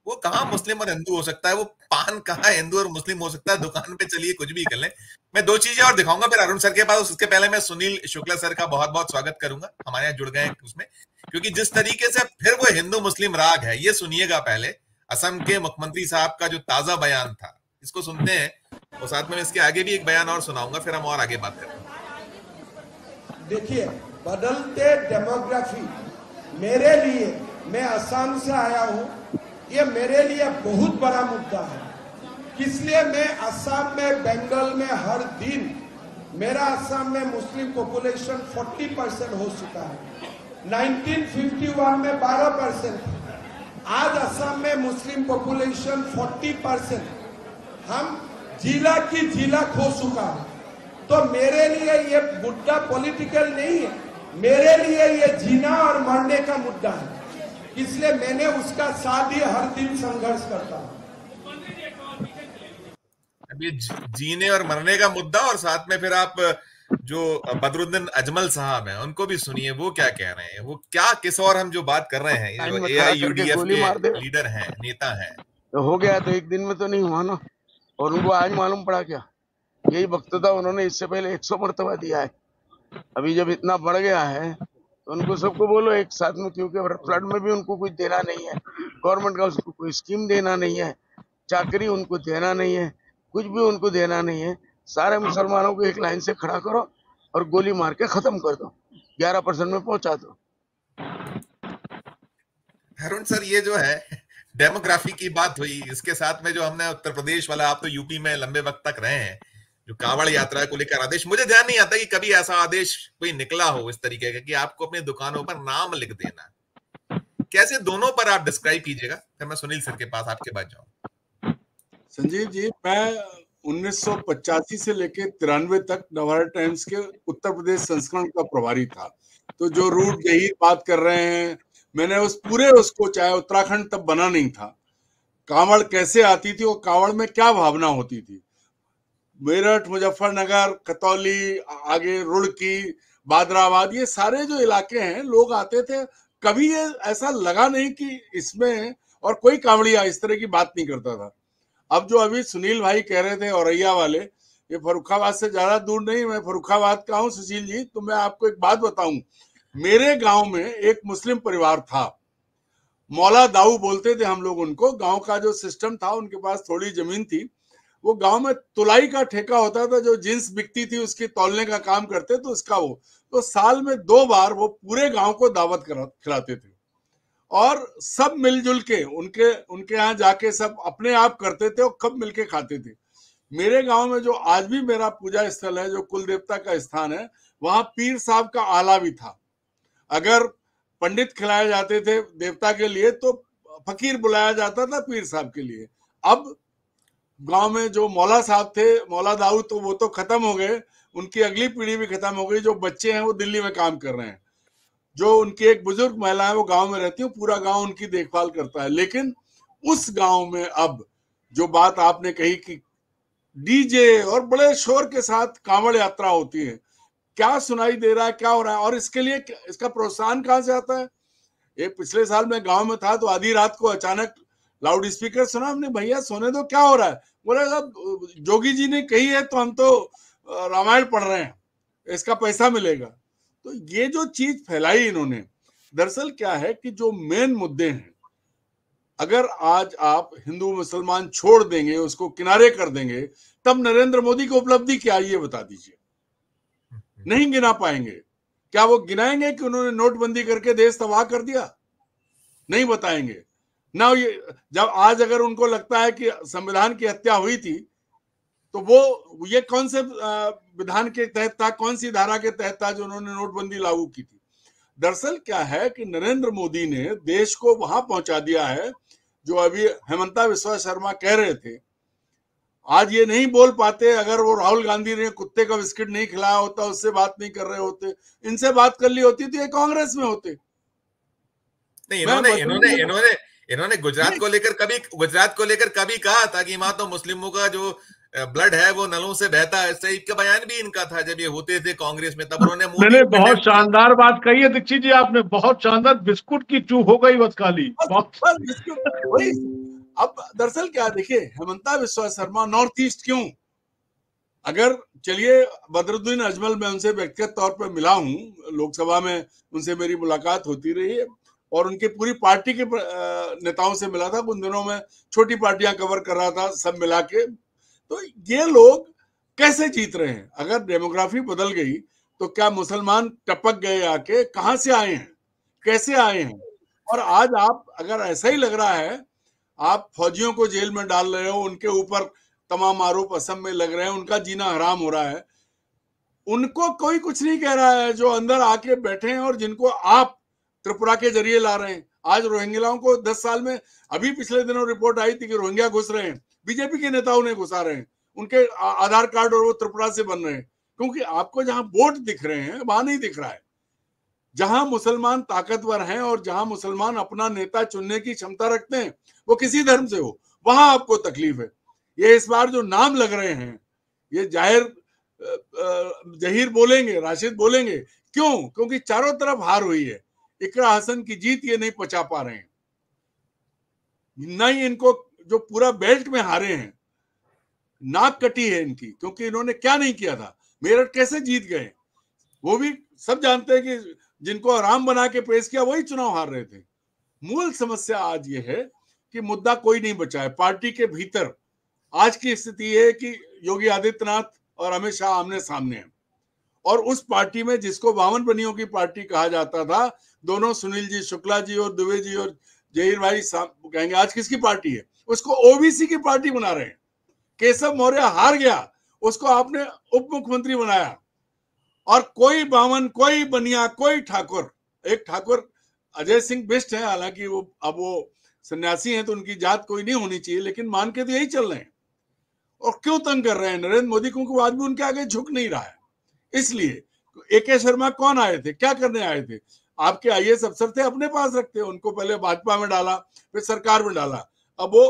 वो कहाँ मुस्लिम और हिंदू हो सकता है? वो पान कहाँ हिंदू और मुस्लिम हो सकता है? दुकान पे चलिए कुछ भी कर लें। मैं 2 चीजें और दिखाऊंगा फिर अरुण सर के पास। उसके पहले मैं सुनील शुक्ला सर का बहुत बहुत स्वागत करूंगा, हमारे यहाँ जुड़ गए उसमें, क्योंकि जिस तरीके से फिर वो हिंदू मुस्लिम राग है, ये सुनिएगा पहले। असम के मुख्यमंत्री साहब का जो ताजा बयान था, इसको सुनते हैं, और साथ में इसके आगे भी एक बयान और सुनाऊंगा, फिर हम और आगे बात करेंगे। देखिए, बदलते डेमोग्राफी मेरे लिए, मैं असम से आया हूं, ये मेरे लिए बहुत बड़ा मुद्दा है। इसलिए मैं असम में, बंगाल में हर दिन, मेरा असम में मुस्लिम पॉपुलेशन 40% हो चुका है। 1951 में 12% था, आज असम में मुस्लिम पॉपुलेशन 40%। हम जिला की जिला खो चुका है। तो मेरे लिए ये मुद्दा पॉलिटिकल नहीं है, मेरे लिए ये जीना और मरने का मुद्दा है, इसलिए मैंने उसका साथ ही हर दिन संघर्ष करता हूं। अब ये जीने और मरने का मुद्दा, और साथ में फिर आप जो बदरुद्दीन अजमल साहब हैं उनको भी सुनिए, वो क्या कह रहे हैं, वो क्या किस और हम जो बात कर रहे हैं, ये जो AIUDF के लीडर हैं, नेता हैं। तो हो गया तो एक दिन में तो नहीं हुआ ना, और उनको आज मालूम पड़ा क्या? यही वक्तव्य उन्होंने इससे पहले 100 मरतबा दिया है। अभी जब इतना बढ़ गया है तो उनको सबको बोलो एक साथ में, क्योंकि फ्लड में भी उनको कुछ देना नहीं है, गवर्नमेंट का उसको कोई स्कीम देना नहीं है, चाकरी उनको देना नहीं है, कुछ भी उनको देना नहीं है। सारे मुसलमानों को एक लाइन से खड़ा करो और गोली मार के खत्म कर दो, 11% में पहुंचा दो। अरुण सर, ये जो है डेमोग्राफी की बात हुई, इसके साथ में जो हमने उत्तर प्रदेश वाला, आप तो यूपी में लंबे वक्त तक रहे हैं, जो कांवड़ यात्रा को लेकर आदेश, मुझे ध्यान नहीं आता कि कभी ऐसा आदेश कोई निकला हो इस तरीके का कि आपको अपनी दुकानों पर नाम लिख देना। कैसे दोनों पर आप डिस्क्राइब कीजिएगा, फिर मैं सुनील सर के पास आपके पास जाऊं। संजीव जी, मैं 1985 से लेकर 93 तक नवभारत टाइम्स के उत्तर प्रदेश संस्करण का प्रभारी था। तो जो रूट जहीर बात कर रहे हैं, मैंने उस पूरे उसको, चाहे उत्तराखंड तब बना नहीं था, कांवड़ कैसे आती थी और कांवड़ में क्या भावना होती थी, मेरठ, मुजफ्फरनगर, कतौली, आगे रुड़की, बादराबाद, ये सारे जो इलाके हैं, लोग आते थे। कभी ये ऐसा लगा नहीं कि इसमें, और कोई कांवड़िया इस तरह की बात नहीं करता था। अब जो अभी सुनील भाई कह रहे थे औरैया वाले, ये फर्रुखाबाद से ज्यादा दूर नहीं, मैं फर्रुखाबाद का हूँ सुशील जी। तो मैं आपको एक बात बताऊं, मेरे गांव में एक मुस्लिम परिवार था, मौला दाऊ बोलते थे हम लोग उनको। गांव का जो सिस्टम था, उनके पास थोड़ी जमीन थी, वो गांव में तुलाई का ठेका होता था, जो जींस बिकती थी उसकी तौलने का काम करते, तो उसका वो, तो साल में 2 बार वो पूरे गांव को दावत खिलाते थे, और सब मिलजुल के उनके यहाँ जाके सब अपने आप करते थे और सब मिलके खाते थे। मेरे गांव में जो आज भी मेरा पूजा स्थल है, जो कुल देवता का स्थान है, वहां पीर साहब का आला भी था। अगर पंडित खिलाए जाते थे देवता के लिए, तो फकीर बुलाया जाता था पीर साहब के लिए। अब गांव में जो मौला साहब थे, मौला दाऊद, तो वो तो खत्म हो गए, उनकी अगली पीढ़ी भी खत्म हो गई। जो बच्चे हैं वो दिल्ली में काम कर रहे हैं। जो उनकी एक बुजुर्ग महिला है वो गांव में रहती है, पूरा गांव उनकी देखभाल करता है। लेकिन उस गांव में अब जो बात आपने कही कि डीजे और बड़े शोर के साथ कांवड़ यात्रा होती है, क्या सुनाई दे रहा है, क्या हो रहा है, और इसके लिए इसका प्रोत्साहन कहां से आता है? ये पिछले साल मैं गांव में था, तो आधी रात को अचानक लाउड स्पीकर सुना, हमने, भैया सोने दो, क्या हो रहा है? बोले साहब जोगी जी ने कही है तो हम तो रामायण पढ़ रहे हैं, इसका पैसा मिलेगा। तो ये जो चीज फैलाई इन्होंने, दरअसल क्या है कि जो मेन मुद्दे हैं, अगर आज आप हिंदू मुसलमान छोड़ देंगे, उसको किनारे कर देंगे, तब नरेंद्र मोदी की उपलब्धि क्या है ये बता दीजिए। नहीं गिना पाएंगे। क्या वो गिनाएंगे कि उन्होंने नोटबंदी करके देश तबाह कर दिया? नहीं बताएंगे ना। ये जब आज अगर उनको लगता है कि संविधान की हत्या हुई थी, तो वो ये कौन से विधान के तहत था, कौन सी धारा के तहत था जो उन्होंने नोटबंदी लागू की थी? दरअसल क्या है कि नरेंद्र मोदी ने देश को वहां पहुंचा दिया है जो अभी हेमंता बिस्वा शर्मा कह रहे थे। आज ये नहीं बोल पाते, अगर वो राहुल गांधी ने कुत्ते का बिस्किट नहीं खिलाया होता, उससे बात नहीं कर रहे होते, इनसे बात कर ली होती तो ये कांग्रेस में होते। नहीं, इन्होंने गुजरात को लेकर कभी कहा था कि मां तो मुस्लिमों का जो ब्लड है वो नलों से बहता है, इस टाइप का बयान भी इनका था जब ये होते थे कांग्रेस में। तब उन्होंने मैंने बहुत शानदार बात कही है दीक्षित जी, आपने बहुत शानदार, बिस्कुट की चूक हो गई बस खाली। अब दरअसल क्या, देखिए, हेमंता बिस्वा शर्मा नॉर्थ ईस्ट क्यों, अगर चलिए बदरुद्दीन अजमल, मैं उनसे व्यक्तिगत तौर पर मिला हूं, लोकसभा में उनसे मेरी मुलाकात होती रही है, और उनकी पूरी पार्टी के नेताओं से मिला था। उन दिनों में छोटी पार्टियां कवर कर रहा था, सब मिला के। तो ये लोग कैसे जीत रहे हैं? अगर डेमोग्राफी बदल गई तो क्या मुसलमान टपक गए आके? कहां से आए हैं, कैसे आए हैं? और आज आप, अगर ऐसा ही लग रहा है, आप फौजियों को जेल में डाल रहे हो, उनके ऊपर तमाम आरोप असम में लग रहे हैं, उनका जीना हराम हो रहा है, उनको कोई कुछ नहीं कह रहा है, जो अंदर आके बैठे हैं और जिनको आप त्रिपुरा के जरिए ला रहे हैं। आज रोहिंग्याओं को 10 साल में, अभी पिछले दिनों रिपोर्ट आई थी कि रोहिंग्या घुस रहे हैं, बीजेपी के नेताओं ने घुसा रहे हैं, उनके आधार कार्ड और वो त्रिपुरा से बन रहे हैं, क्योंकि आपको जहां वोट दिख रहे हैं वहां नहीं दिख रहा है। जहां मुसलमान ताकतवर हैं और जहां मुसलमान अपना नेता चुनने की क्षमता रखते हैं, वो किसी धर्म से हो, वहां आपको तकलीफ है। ये इस बार जो नाम लग रहे हैं, ये जहीर बोलेंगे, राशिद बोलेंगे, क्यों? क्योंकि चारों तरफ हार हुई है। इकरा हसन की जीत ये नहीं पचा पा रहे हैं, नहीं इनको जो पूरा बेल्ट में हारे हैं, नाक कटी है इनकी, क्योंकि इन्होंने क्या नहीं किया था। मेरठ कैसे जीत गए वो भी सब जानते हैं कि जिनको आराम बना के पेश किया वही चुनाव हार रहे थे। मूल समस्या आज ये है कि मुद्दा कोई नहीं बचा है पार्टी के भीतर। आज की स्थिति है कि योगी आदित्यनाथ और अमित शाह आमने सामने हैं, और उस पार्टी में जिसको 52 बनियों की पार्टी कहा जाता था, दोनों सुनील जी शुक्ला जी और दुबे जी और जहीर भाई कहेंगे आज किसकी पार्टी है, उसको ओबीसी की पार्टी बना रहे हैं। केशव मौर्य हार गया, उसको आपने उप मुख्यमंत्री बनाया, और कोई 52, कोई बनिया, कोई ठाकुर, एक ठाकुर अजय सिंह बिष्ट है, हालांकि वो सन्यासी हैं तो उनकी जात कोई नहीं होनी चाहिए, लेकिन मान के तो यही चल रहे हैं। और क्यों तंग कर रहे हैं नरेंद्र मोदी, क्योंकि आज भी उनके आगे झुक नहीं रहा है। इसलिए AK शर्मा कौन आए थे, क्या करने आए थे? आपके IAS अफसर थे, अपने पास रखते, उनको पहले भाजपा में डाला, फिर सरकार में डाला। अब वो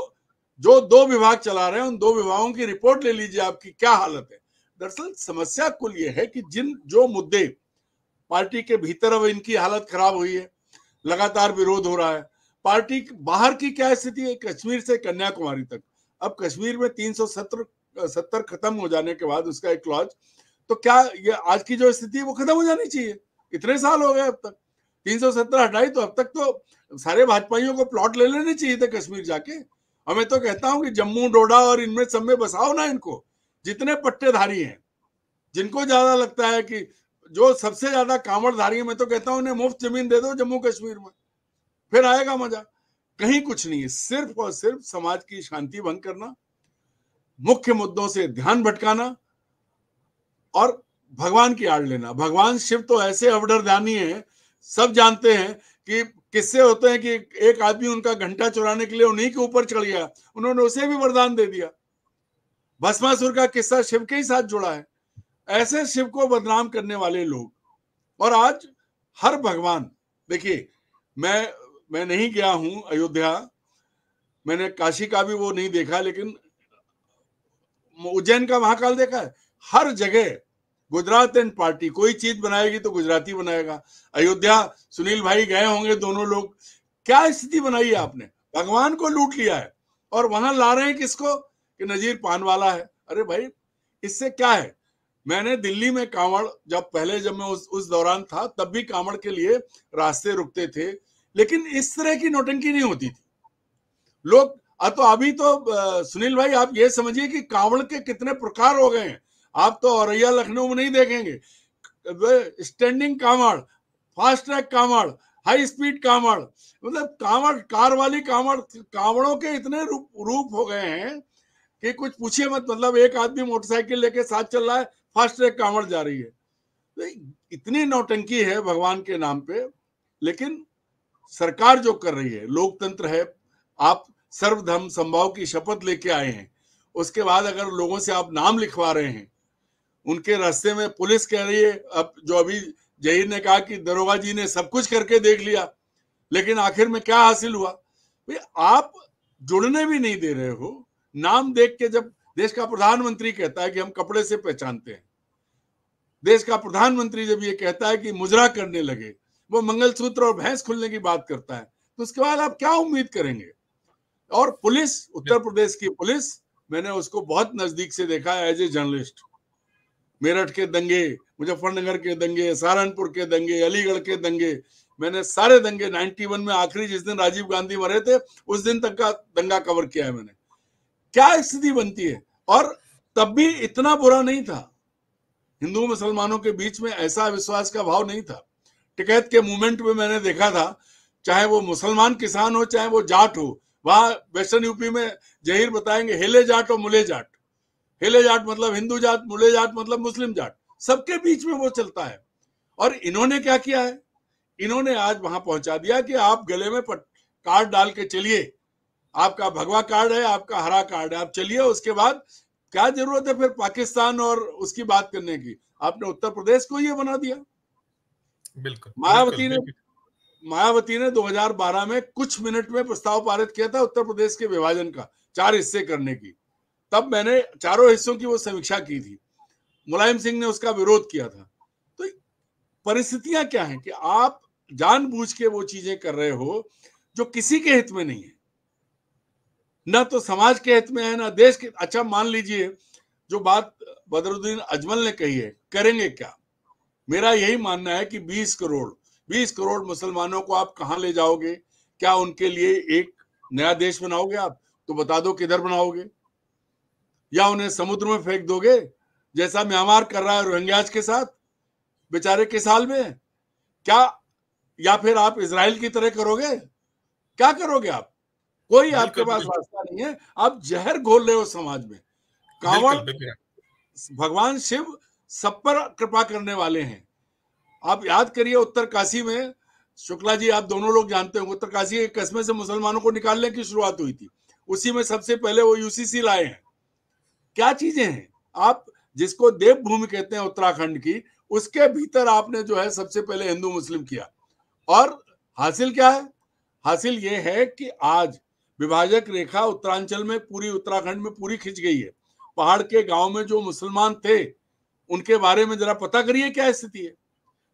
जो 2 विभाग चला रहे हैं, उन 2 विभागों की रिपोर्ट ले लीजिए, आपकी क्या हालत है। दरअसल समस्या कुल ये है कि जो मुद्दे पार्टी के भीतर, अब इनकी हालत खराब हुई है, लगातार विरोध हो रहा है। पार्टी बाहर की क्या स्थिति है, कश्मीर से कन्याकुमारी तक। अब कश्मीर में 370 खत्म हो जाने के बाद उसका एक क्लॉज, तो क्या ये आज की जो स्थिति है वो खत्म हो जानी चाहिए? इतने साल हो गए, अब तक 370 हटाई, तो अब तक तो सारे भाजपाइयों को प्लॉट ले लेने चाहिए थे कश्मीर जाके। हमें तो कहता हूं कि जम्मू, डोडा और इनमें सब में बसाओ ना इनको, जितने पट्टेधारी हैं, जिनको ज्यादा लगता है कि जो सबसे ज्यादा कांवड़धारी है, मैं तो कहता हूं उन्हें मुफ्त जमीन दे दो जम्मू कश्मीर में, फिर आएगा मजा। कहीं कुछ नहीं है, सिर्फ और सिर्फ समाज की शांति भंग करना, मुख्य मुद्दों से ध्यान भटकाना और भगवान की आड़ लेना। भगवान शिव तो ऐसे अवडरदानी है, सब जानते हैं कि किस्से होते हैं कि एक आदमी उनका घंटा चुराने के लिए उन्हीं के ऊपर चढ़ गया, उन्होंने उसे भी वरदान दे दिया। भस्मासुर का किस्सा शिव के ही साथ जुड़ा है। ऐसे शिव को बदनाम करने वाले लोग, और आज हर भगवान, देखिए मैं नहीं गया हूं अयोध्या, मैंने काशी का भी वो नहीं देखा, लेकिन उज्जैन का महाकाल देखा है। हर जगह गुजरात एंड पार्टी, कोई चीज बनाएगी तो गुजराती बनाएगा। अयोध्या सुनील भाई गए होंगे, दोनों लोग, क्या स्थिति बनाई है आपने, भगवान को लूट लिया है, और वहां ला रहे हैं किसको कि नजीर पान वाला है। अरे भाई, इससे क्या है? मैंने दिल्ली में कांवड़, जब मैं उस दौरान था, तब भी कांवड़ के लिए रास्ते रुकते थे, लेकिन इस तरह की नौटंकी नहीं होती थी। लोग तो अभी तो सुनील भाई आप ये समझिए कि कांवड़ के कितने प्रकार हो गए हैं। आप तो औरैया लखनऊ में नहीं देखेंगे, standing Kanwar, fast track Kanwar, high speed Kanwar, मतलब कांवड़, कार वाली कांवड़, कांवड़ों के इतने रूप हो गए हैं कि कुछ पूछिए मत। मतलब एक आदमी मोटरसाइकिल लेके साथ चल रहा है, फास्ट ट्रैक कांवड़ जा रही है। तो इतनी नौटंकी है भगवान के नाम पे। लेकिन सरकार जो कर रही है, लोकतंत्र है, आप सर्वधर्म समभाव की शपथ लेके आए हैं, उसके बाद अगर लोगों से आप नाम लिखवा रहे हैं, उनके रास्ते में पुलिस कह रही है, अब जो अभी जहीर ने कहा कि दरोगा जी ने सब कुछ करके देख लिया, लेकिन आखिर में क्या हासिल हुआ? भाई आप जुड़ने भी नहीं दे रहे हो। नाम देख के जब देश का प्रधानमंत्री कहता है कि हम कपड़े से पहचानते हैं, देश का प्रधानमंत्री जब ये कहता है कि मुजरा करने लगे, वो मंगलसूत्र और भैंस खुलने की बात करता है, तो उसके बाद आप क्या उम्मीद करेंगे? और पुलिस, उत्तर प्रदेश की पुलिस, मैंने उसको बहुत नजदीक से देखा है एज ए जर्नलिस्ट। मेरठ के दंगे, मुजफ्फरनगर के दंगे, सहारनपुर के दंगे, अलीगढ़ के दंगे, मैंने सारे दंगे 91 में आखिरी जिस दिन राजीव गांधी मरे थे उस दिन तक का दंगा कवर किया है मैंने। क्या स्थिति बनती है? और तब भी इतना बुरा नहीं था, हिंदू मुसलमानों के बीच में ऐसा विश्वास का भाव नहीं था। टिकैत के मूवमेंट में मैंने देखा था, चाहे वो मुसलमान किसान हो, चाहे वो जाट हो, वहां वेस्टर्न यूपी में जहीर बताएंगे हेले जाट और मुले जाट। हेले जाट मतलब हिंदू जाट, मुले जाट मतलब मुस्लिम जाट, सबके बीच में वो चलता है। और इन्होंने क्या किया है? इन्होंने आज वहां पहुंचा दिया कि आप गले में कार्ड डाल के चलिए, आपका भगवा कार्ड है, आपका हरा कार्ड है, आप चलिए। उसके बाद क्या जरूरत है फिर पाकिस्तान और उसकी बात करने की? आपने उत्तर प्रदेश को ये बना दिया। बिल्कुल मायावती ने 2012 में कुछ मिनट में प्रस्ताव पारित किया था उत्तर प्रदेश के विभाजन का, 4 हिस्से करने की। तब मैंने चारों हिस्सों की वो समीक्षा की थी। मुलायम सिंह ने उसका विरोध किया था। तो परिस्थितियां क्या हैं कि आप जानबूझ के वो चीजें कर रहे हो जो किसी के हित में नहीं है, ना तो समाज के हित में है, ना देश के। अच्छा, मान लीजिए जो बात बदरुद्दीन अजमल ने कही है, करेंगे क्या? मेरा यही मानना है कि 20 करोड़ मुसलमानों को आप कहां ले जाओगे? क्या उनके लिए एक नया देश बनाओगे आप? तो बता दो किधर बनाओगे? या उन्हें समुद्र में फेंक दोगे जैसा म्यांमार कर रहा है रोहिंग्याज के साथ बेचारे के साल में? क्या या फिर आप इजराइल की तरह करोगे? क्या करोगे आप? कोई आपके पास रास्ता नहीं है। आप जहर घोल रहे हो समाज में। कांवड़, भगवान शिव सब पर कृपा करने वाले हैं। आप याद करिए उत्तरकाशी में, शुक्ला जी आप दोनों लोग जानते होंगे, उत्तरकाशी के कस्बे से मुसलमानों को निकालने की शुरुआत हुई थी। उसी में सबसे पहले वो यूसीसी लाए हैं। क्या चीजें हैं? आप जिसको देवभूमि कहते हैं उत्तराखंड की, उसके भीतर आपने जो है सबसे पहले हिंदू मुस्लिम किया। और हासिल क्या है? हासिल ये है कि आज विभाजक रेखा उत्तरांचल में, पूरी उत्तराखंड में पूरी खिंच गई है। पहाड़ के गांव में जो मुसलमान थे उनके बारे में जरा पता करिए क्या स्थिति है।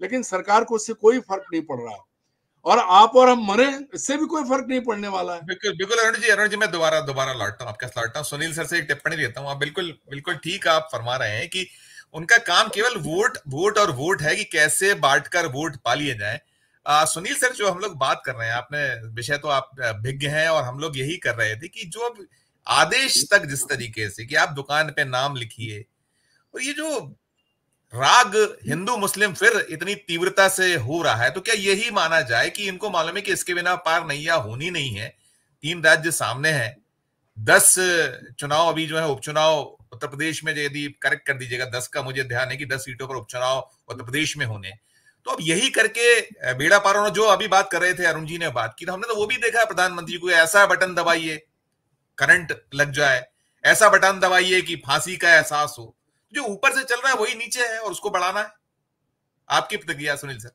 लेकिन सरकार को उससे कोई फर्क नहीं पड़ रहा है। और आप और हम मरे, इससे भी कोई फर्क नहीं पड़ने वाला है। बिल्कुल अरुण जी मैं दोबारा लौटता हूँ आपके साथ लौटता हूँ। सुनील सर से एक टिप्पणी देता हूँ। आप बिल्कुल ठीक आप फरमा रहे हैं कि उनका काम केवल वोट है कि कैसे बांटकर वोट पा लिए जाए। सुनील सर, जो हम लोग बात कर रहे हैं, आपने विषय तो आप भिज्ञ हैं और हम लोग यही कर रहे थे कि जो अब आदेश तक जिस तरीके से कि आप दुकान पे नाम लिखिए, और ये जो राग हिंदू मुस्लिम फिर इतनी तीव्रता से हो रहा है, तो क्या यही माना जाए कि इनको मालूम है कि इसके बिना पार नैया होनी नहीं है? 3 राज्य सामने हैं, 10 चुनाव अभी जो है उपचुनाव उत्तर प्रदेश में, यदि करेक्ट कर दीजिएगा, 10 का मुझे ध्यान है कि 10 सीटों पर उपचुनाव उत्तर प्रदेश में होने। तो अब यही करके बेड़ा पार होना। जो अभी बात कर रहे थे अरुण जी ने बात की, तो हमने तो वो भी देखा है, प्रधानमंत्री को ऐसा बटन दबाइए करंट लग जाए, ऐसा बटन दबाइए कि फांसी का एहसास हो। जो ऊपर से चल रहा है वही नीचे है और उसको बढ़ाना है। आपकी प्रतिक्रिया सुनील सर?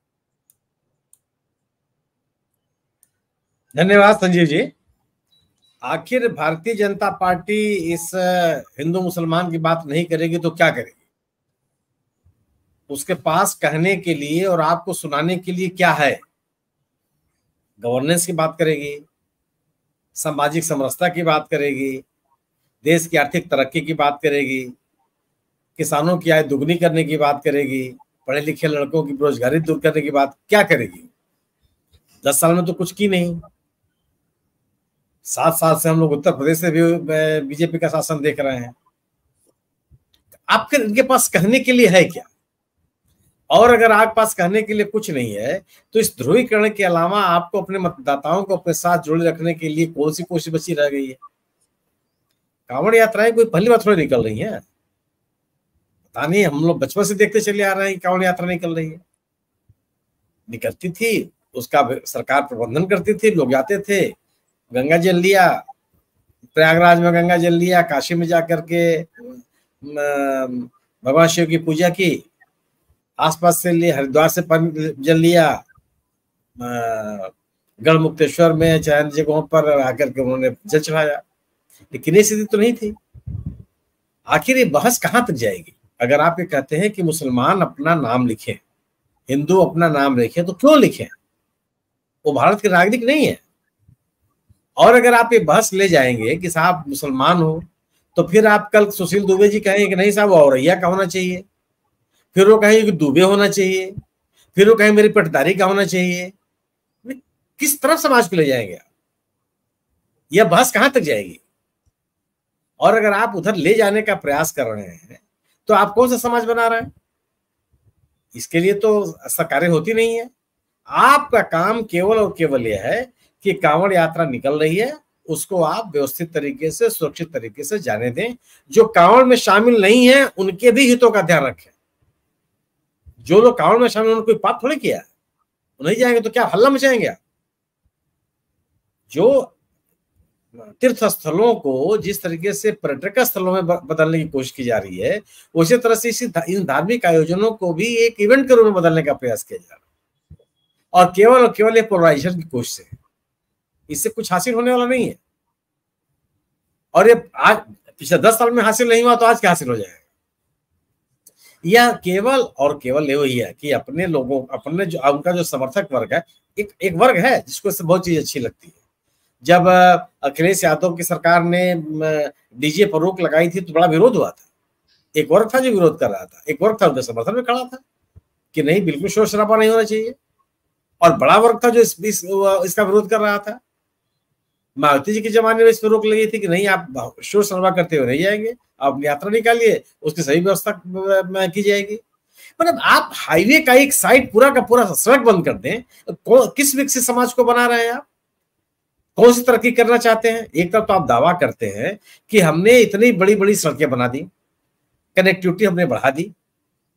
धन्यवाद संजीव जी। आखिर भारतीय जनता पार्टी इस हिंदू मुसलमान की बात नहीं करेगी तो क्या करेगी? उसके पास कहने के लिए और आपको सुनाने के लिए क्या है? गवर्नेंस की बात करेगी, सामाजिक समरसता की बात करेगी, देश की आर्थिक तरक्की की बात करेगी, किसानों की आय दुगनी करने की बात करेगी, पढ़े लिखे लड़कों की बेरोजगारी दूर करने की बात क्या करेगी? 10 साल में तो कुछ की नहीं। 7 साल से हम लोग उत्तर प्रदेश से भी बीजेपी का शासन देख रहे हैं। आपके इनके पास कहने के लिए है क्या? और अगर आपके पास कहने के लिए कुछ नहीं है तो इस ध्रुवीकरण के अलावा आपको अपने मतदाताओं को अपने साथ जोड़े रखने के लिए कौन सी कोशिश बची रह गई है? कांवड़ यात्राएं कोई पहली बार थोड़ी निकल रही है। पता नहीं, हम लोग बचपन से देखते चले आ रहे हैं कांवड़ यात्रा निकल रही है। निकलती थी, उसका सरकार प्रबंधन करती थी, लोग जाते थे, गंगा जल लिया, प्रयागराज में गंगा जल लिया, काशी में जाकर के भगवान शिव की पूजा की, आसपास से लिए हरिद्वार से पानी जल लिया, गढ़ मुक्तेश्वर में चयन जगहों पर आकर के उन्होंने जल चढ़ाया। लेकिन ये स्थिति तो नहीं थी। आखिर ये बहस कहाँ तक जाएगी? अगर आप ये कहते हैं कि मुसलमान अपना नाम लिखें, हिंदू अपना नाम लिखें, तो क्यों लिखें? वो भारत के नागरिक नहीं है। और अगर आप ये बहस ले जाएंगे कि साहब मुसलमान हो, तो फिर आप कल सुशील दुबे जी कहेंगे कि नहीं साहब वो औरैया का होना चाहिए, फिर वो कहेंगे कि दुबे होना चाहिए, फिर वो कहेंगे मेरी पटदारी का होना चाहिए। किस तरफ समाज को ले जाएंगे? यह बहस कहां तक जाएगी? और अगर आप उधर ले जाने का प्रयास कर रहे हैं तो आप कौन सा समाज बना रहे हैं? इसके लिए तो सरकारें होती नहीं है। आपका काम केवल और केवल यह है कि कांवड़ यात्रा निकल रही है, उसको आप व्यवस्थित तरीके से, सुरक्षित तरीके से जाने दें। जो कांवड़ में शामिल नहीं है उनके भी हितों का ध्यान रखें। जो लोग कांवड़ में शामिल, उन्होंने कोई पाप थोड़े किया, वो नहीं जाएंगे तो क्या हल्ला मचाएंगे? जो तीर्थ स्थलों को जिस तरीके से पर्यटक स्थलों में बदलने की कोशिश की जा रही है, उसी तरह से इन धार्मिक आयोजनों को भी एक इवेंट के रूप में बदलने का प्रयास किया जा रहा है। और केवल ये पोलराइजेशन की कोशिश है, इससे कुछ हासिल होने वाला नहीं है। और ये आज पिछले 10 साल में हासिल नहीं हुआ तो आज क्या हासिल हो जाएगा? यह केवल यही है कि अपने लोगों, अपने जो उनका जो समर्थक वर्ग है, एक वर्ग है जिसको इससे बहुत चीज अच्छी लगती है। जब अखिलेश यादव की सरकार ने डीजे पर रोक लगाई थी तो बड़ा विरोध हुआ था। एक वर्ग था जो विरोध कर रहा था, एक वर्ग था उनके समर्थन में खड़ा था कि नहीं, बिल्कुल शोर शराबा नहीं होना चाहिए, और बड़ा वर्ग था जो इसका विरोध कर रहा था। मायावती जी के जमाने में इस पर रोक लगी थी कि नहीं, आप शोर शराबा करते हुए नहीं जाएंगे, आप यात्रा निकालिए, उसकी सही व्यवस्था की जाएगी। मतलब आप हाईवे का एक साइड पूरा का पूरा सड़क बंद कर दें, किस विकसित समाज को बना रहे हैं आप? कौन सी तरक्की करना चाहते हैं? एक तरफ तो आप दावा करते हैं कि हमने इतनी बड़ी बड़ी सड़कें बना दी, कनेक्टिविटी हमने बढ़ा दी,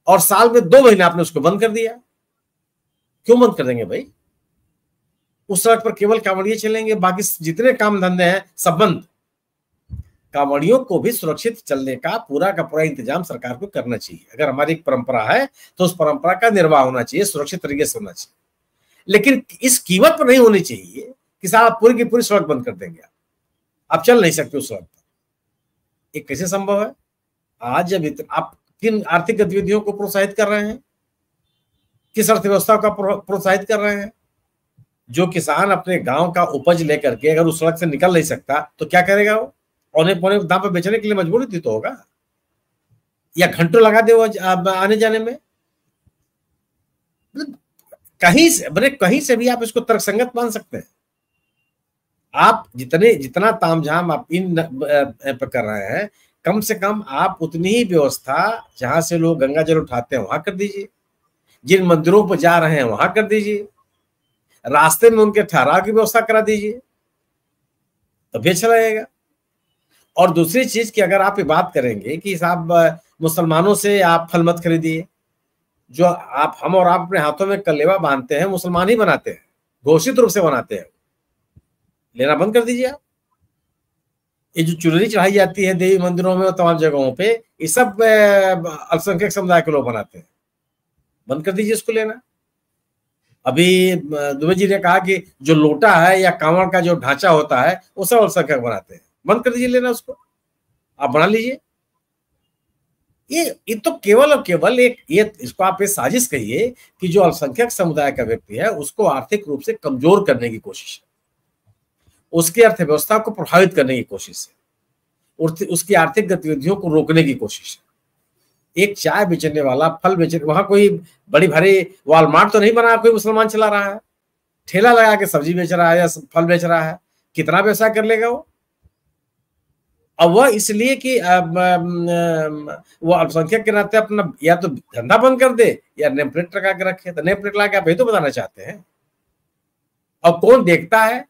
और साल में 2 महीने आपने उसको बंद कर दिया। क्यों बंद कर देंगे भाई? उस सड़क पर केवल कांवड़िए चलेंगे, बाकी जितने काम धंधे हैं सब बंद। कांवड़ियों को भी सुरक्षित चलने का पूरा इंतजाम सरकार को करना चाहिए। अगर हमारी एक परंपरा है तो उस परंपरा का निर्वाह होना चाहिए, सुरक्षित तरीके से होना चाहिए। लेकिन इस कीमत पर नहीं होनी चाहिए कि साहब आप पूरी की पूरी सड़क बंद कर देंगे, आप चल नहीं सकते उस सड़क पर। एक कैसे संभव है? आज जब आप किन आर्थिक गतिविधियों को प्रोत्साहित कर रहे हैं, किस अर्थव्यवस्था का प्रोत्साहित कर रहे हैं? जो किसान अपने गांव का उपज लेकर के अगर उस सड़क से निकल नहीं सकता तो क्या करेगा? वो औने पौने दाम पर बेचने के लिए मजबूर ही तो होगा, या घंटों लगा दे वो आने जाने में। कहीं से भी आप इसको तर्कसंगत मान सकते हैं। आप जितना तामझाम आप इन पर कर रहे हैं, कम से कम आप उतनी ही व्यवस्था जहां से लोग गंगा जल उठाते हैं वहां कर दीजिए, जिन मंदिरों पर जा रहे हैं वहां कर दीजिए, रास्ते में उनके ठहराव की व्यवस्था करा दीजिए, तभी अच्छा लगेगा। और दूसरी चीज कि अगर आप ये बात करेंगे कि साहब मुसलमानों से आप फल मत खरीदिए, जो हम और आप अपने हाथों में कलेवा बांधते हैं मुसलमान ही बनाते हैं, घोषित रूप से बनाते हैं, लेना बंद कर दीजिए आप। ये जो चुनरी चढ़ाई जाती है देवी मंदिरों में और तमाम जगहों पे, ये सब अल्पसंख्यक समुदाय के लोग बनाते हैं, बंद कर दीजिए इसको लेना। अभी दुबे जी ने कहा कि जो लोटा है या कांवड़ का जो ढांचा होता है वो सब अल्पसंख्यक बनाते हैं, बंद कर दीजिए लेना उसको, आप बना लीजिए। ये तो केवल और केवल इसको आप साजिश कहिए कि जो अल्पसंख्यक समुदाय का व्यक्ति है उसको आर्थिक रूप से कमजोर करने की कोशिश है, उसकी अर्थव्यवस्था को प्रभावित करने की कोशिश है, उसकी आर्थिक गतिविधियों को रोकने की कोशिश है। एक चाय बेचने वाला, फल बेचने, वहां कोई बड़ी भारी वॉलमार्ट तो नहीं बना, कोई मुसलमान चला रहा है, ठेला लगा के सब्जी बेच रहा है या फल बेच रहा है, कितना व्यवसाय कर लेगा वो? अब वह इसलिए कि वो अल्पसंख्यक के नाते अपना या तो धंधा बंद कर दे या नेम प्लेट लगा के रखे। तो नेम प्लेट लगा के आप ये तो बताना चाहते हैं। अब कौन देखता है?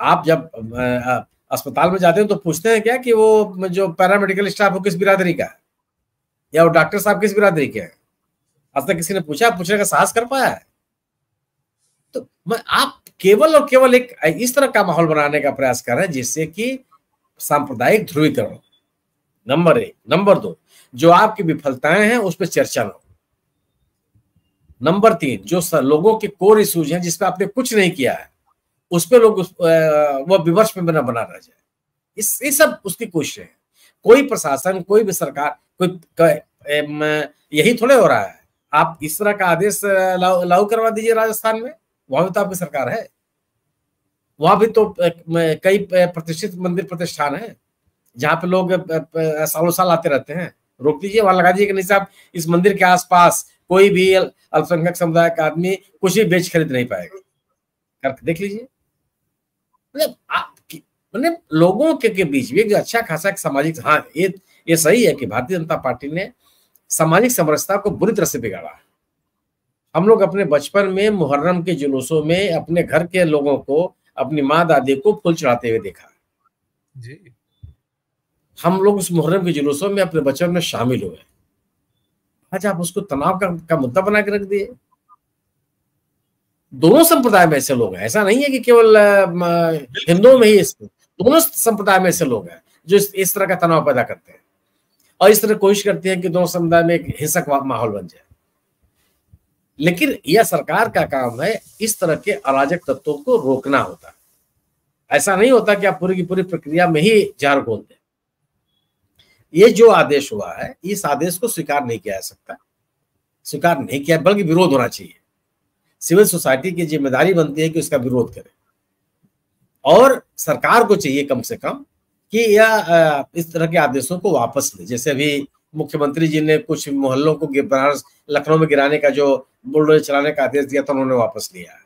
आप जब अस्पताल में जाते हैं तो पूछते हैं क्या कि वो जो पैरामेडिकल स्टाफ हो किस बिरादरी का है, या वो डॉक्टर साहब किस बिरादरी के हैं? आज तक किसी ने पूछने का साहस कर पाया है? तो आप केवल और केवल एक इस तरह का माहौल बनाने का प्रयास कर रहे हैं जिससे कि सांप्रदायिक ध्रुवीकरण, नंबर 1। नंबर 2, जो आपकी विफलताएं हैं उस पर चर्चा न हो। नंबर 3, जो लोगों के कोर इश्यूज हैं जिस पे आपने कुछ नहीं किया है उस पे लोग वो विमर्श में बना रह जाए, ये सब उसकी कोशिश है। कोई प्रशासन, कोई भी सरकार, यही थोड़े हो रहा है। आप इस तरह का आदेश लागू करवा दीजिए राजस्थान में, वहां भी तो आपकी सरकार है, वहां भी तो कई प्रतिष्ठित मंदिर प्रतिष्ठान है जहां पे लोग सालों साल आते रहते हैं। रोक दीजिए, वहां लगा दीजिए कि नहीं साहब इस मंदिर के आसपास कोई भी अल्पसंख्यक समुदाय का आदमी कुछ भी बेच खरीद नहीं पाएगा, करके देख लीजिए। मतलब लोगों के बीच भी एक अच्छा खासा सामाजिक, हाँ ये सही है कि भारतीय जनता पार्टी ने सामाजिक समरसता को बुरी तरह से बिगाड़ा है। हम लोग अपने बचपन में मुहर्रम के जुलूसों में अपने घर के लोगों को, अपनी माँ दादी को फूल चढ़ाते हुए देखा जी। हम लोग उस मुहर्रम के जुलूसों में अपने बचपन में शामिल हुए। आज आप उसको तनाव का मुद्दा बना के रख दिए। दोनों संप्रदाय में ऐसे लोग हैं, ऐसा नहीं है कि केवल हिंदुओं में ही, दोनों संप्रदाय में ऐसे लोग हैं जो इस तरह का तनाव पैदा करते हैं और इस तरह कोशिश करते हैं कि दोनों समुदाय में एक हिंसक माहौल बन जाए। लेकिन यह सरकार का काम है इस तरह के अराजक तत्वों को रोकना होता है। ऐसा नहीं होता कि आप पूरी की पूरी प्रक्रिया में ही जहर घोल दें। ये जो आदेश हुआ है, इस आदेश को स्वीकार नहीं किया जा सकता, स्वीकार नहीं किया, बल्कि विरोध होना चाहिए। सिविल सोसाइटी की जिम्मेदारी बनती है कि उसका विरोध करे, और सरकार को चाहिए कम से कम कि यह इस तरह के आदेशों को वापस ले। जैसे अभी मुख्यमंत्री जी ने कुछ मोहल्लों को लखनऊ में गिराने का जो बुलडोजर चलाने का आदेश दिया था, उन्होंने वापस लिया।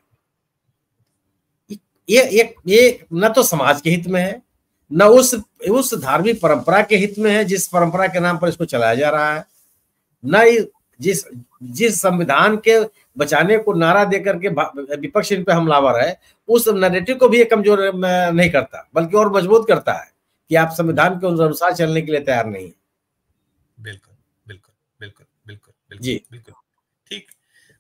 ये न तो समाज के हित में है, न उस धार्मिक परंपरा के हित में है जिस परंपरा के नाम पर इसको चलाया जा रहा है, न जिस संविधान के बचाने को नारा देकर के विपक्ष इन पे हमलावर है, उस नैरेटिव को भी ये कमजोर नहीं करता, बल्कि और मजबूत करता है कि आप संविधान के अनुसार चलने के लिए तैयार नहीं है। बिल्कुल बिल्कुल बिल्कुल बिल्कुल बिल्कुल जी बिल्कुल ठीक।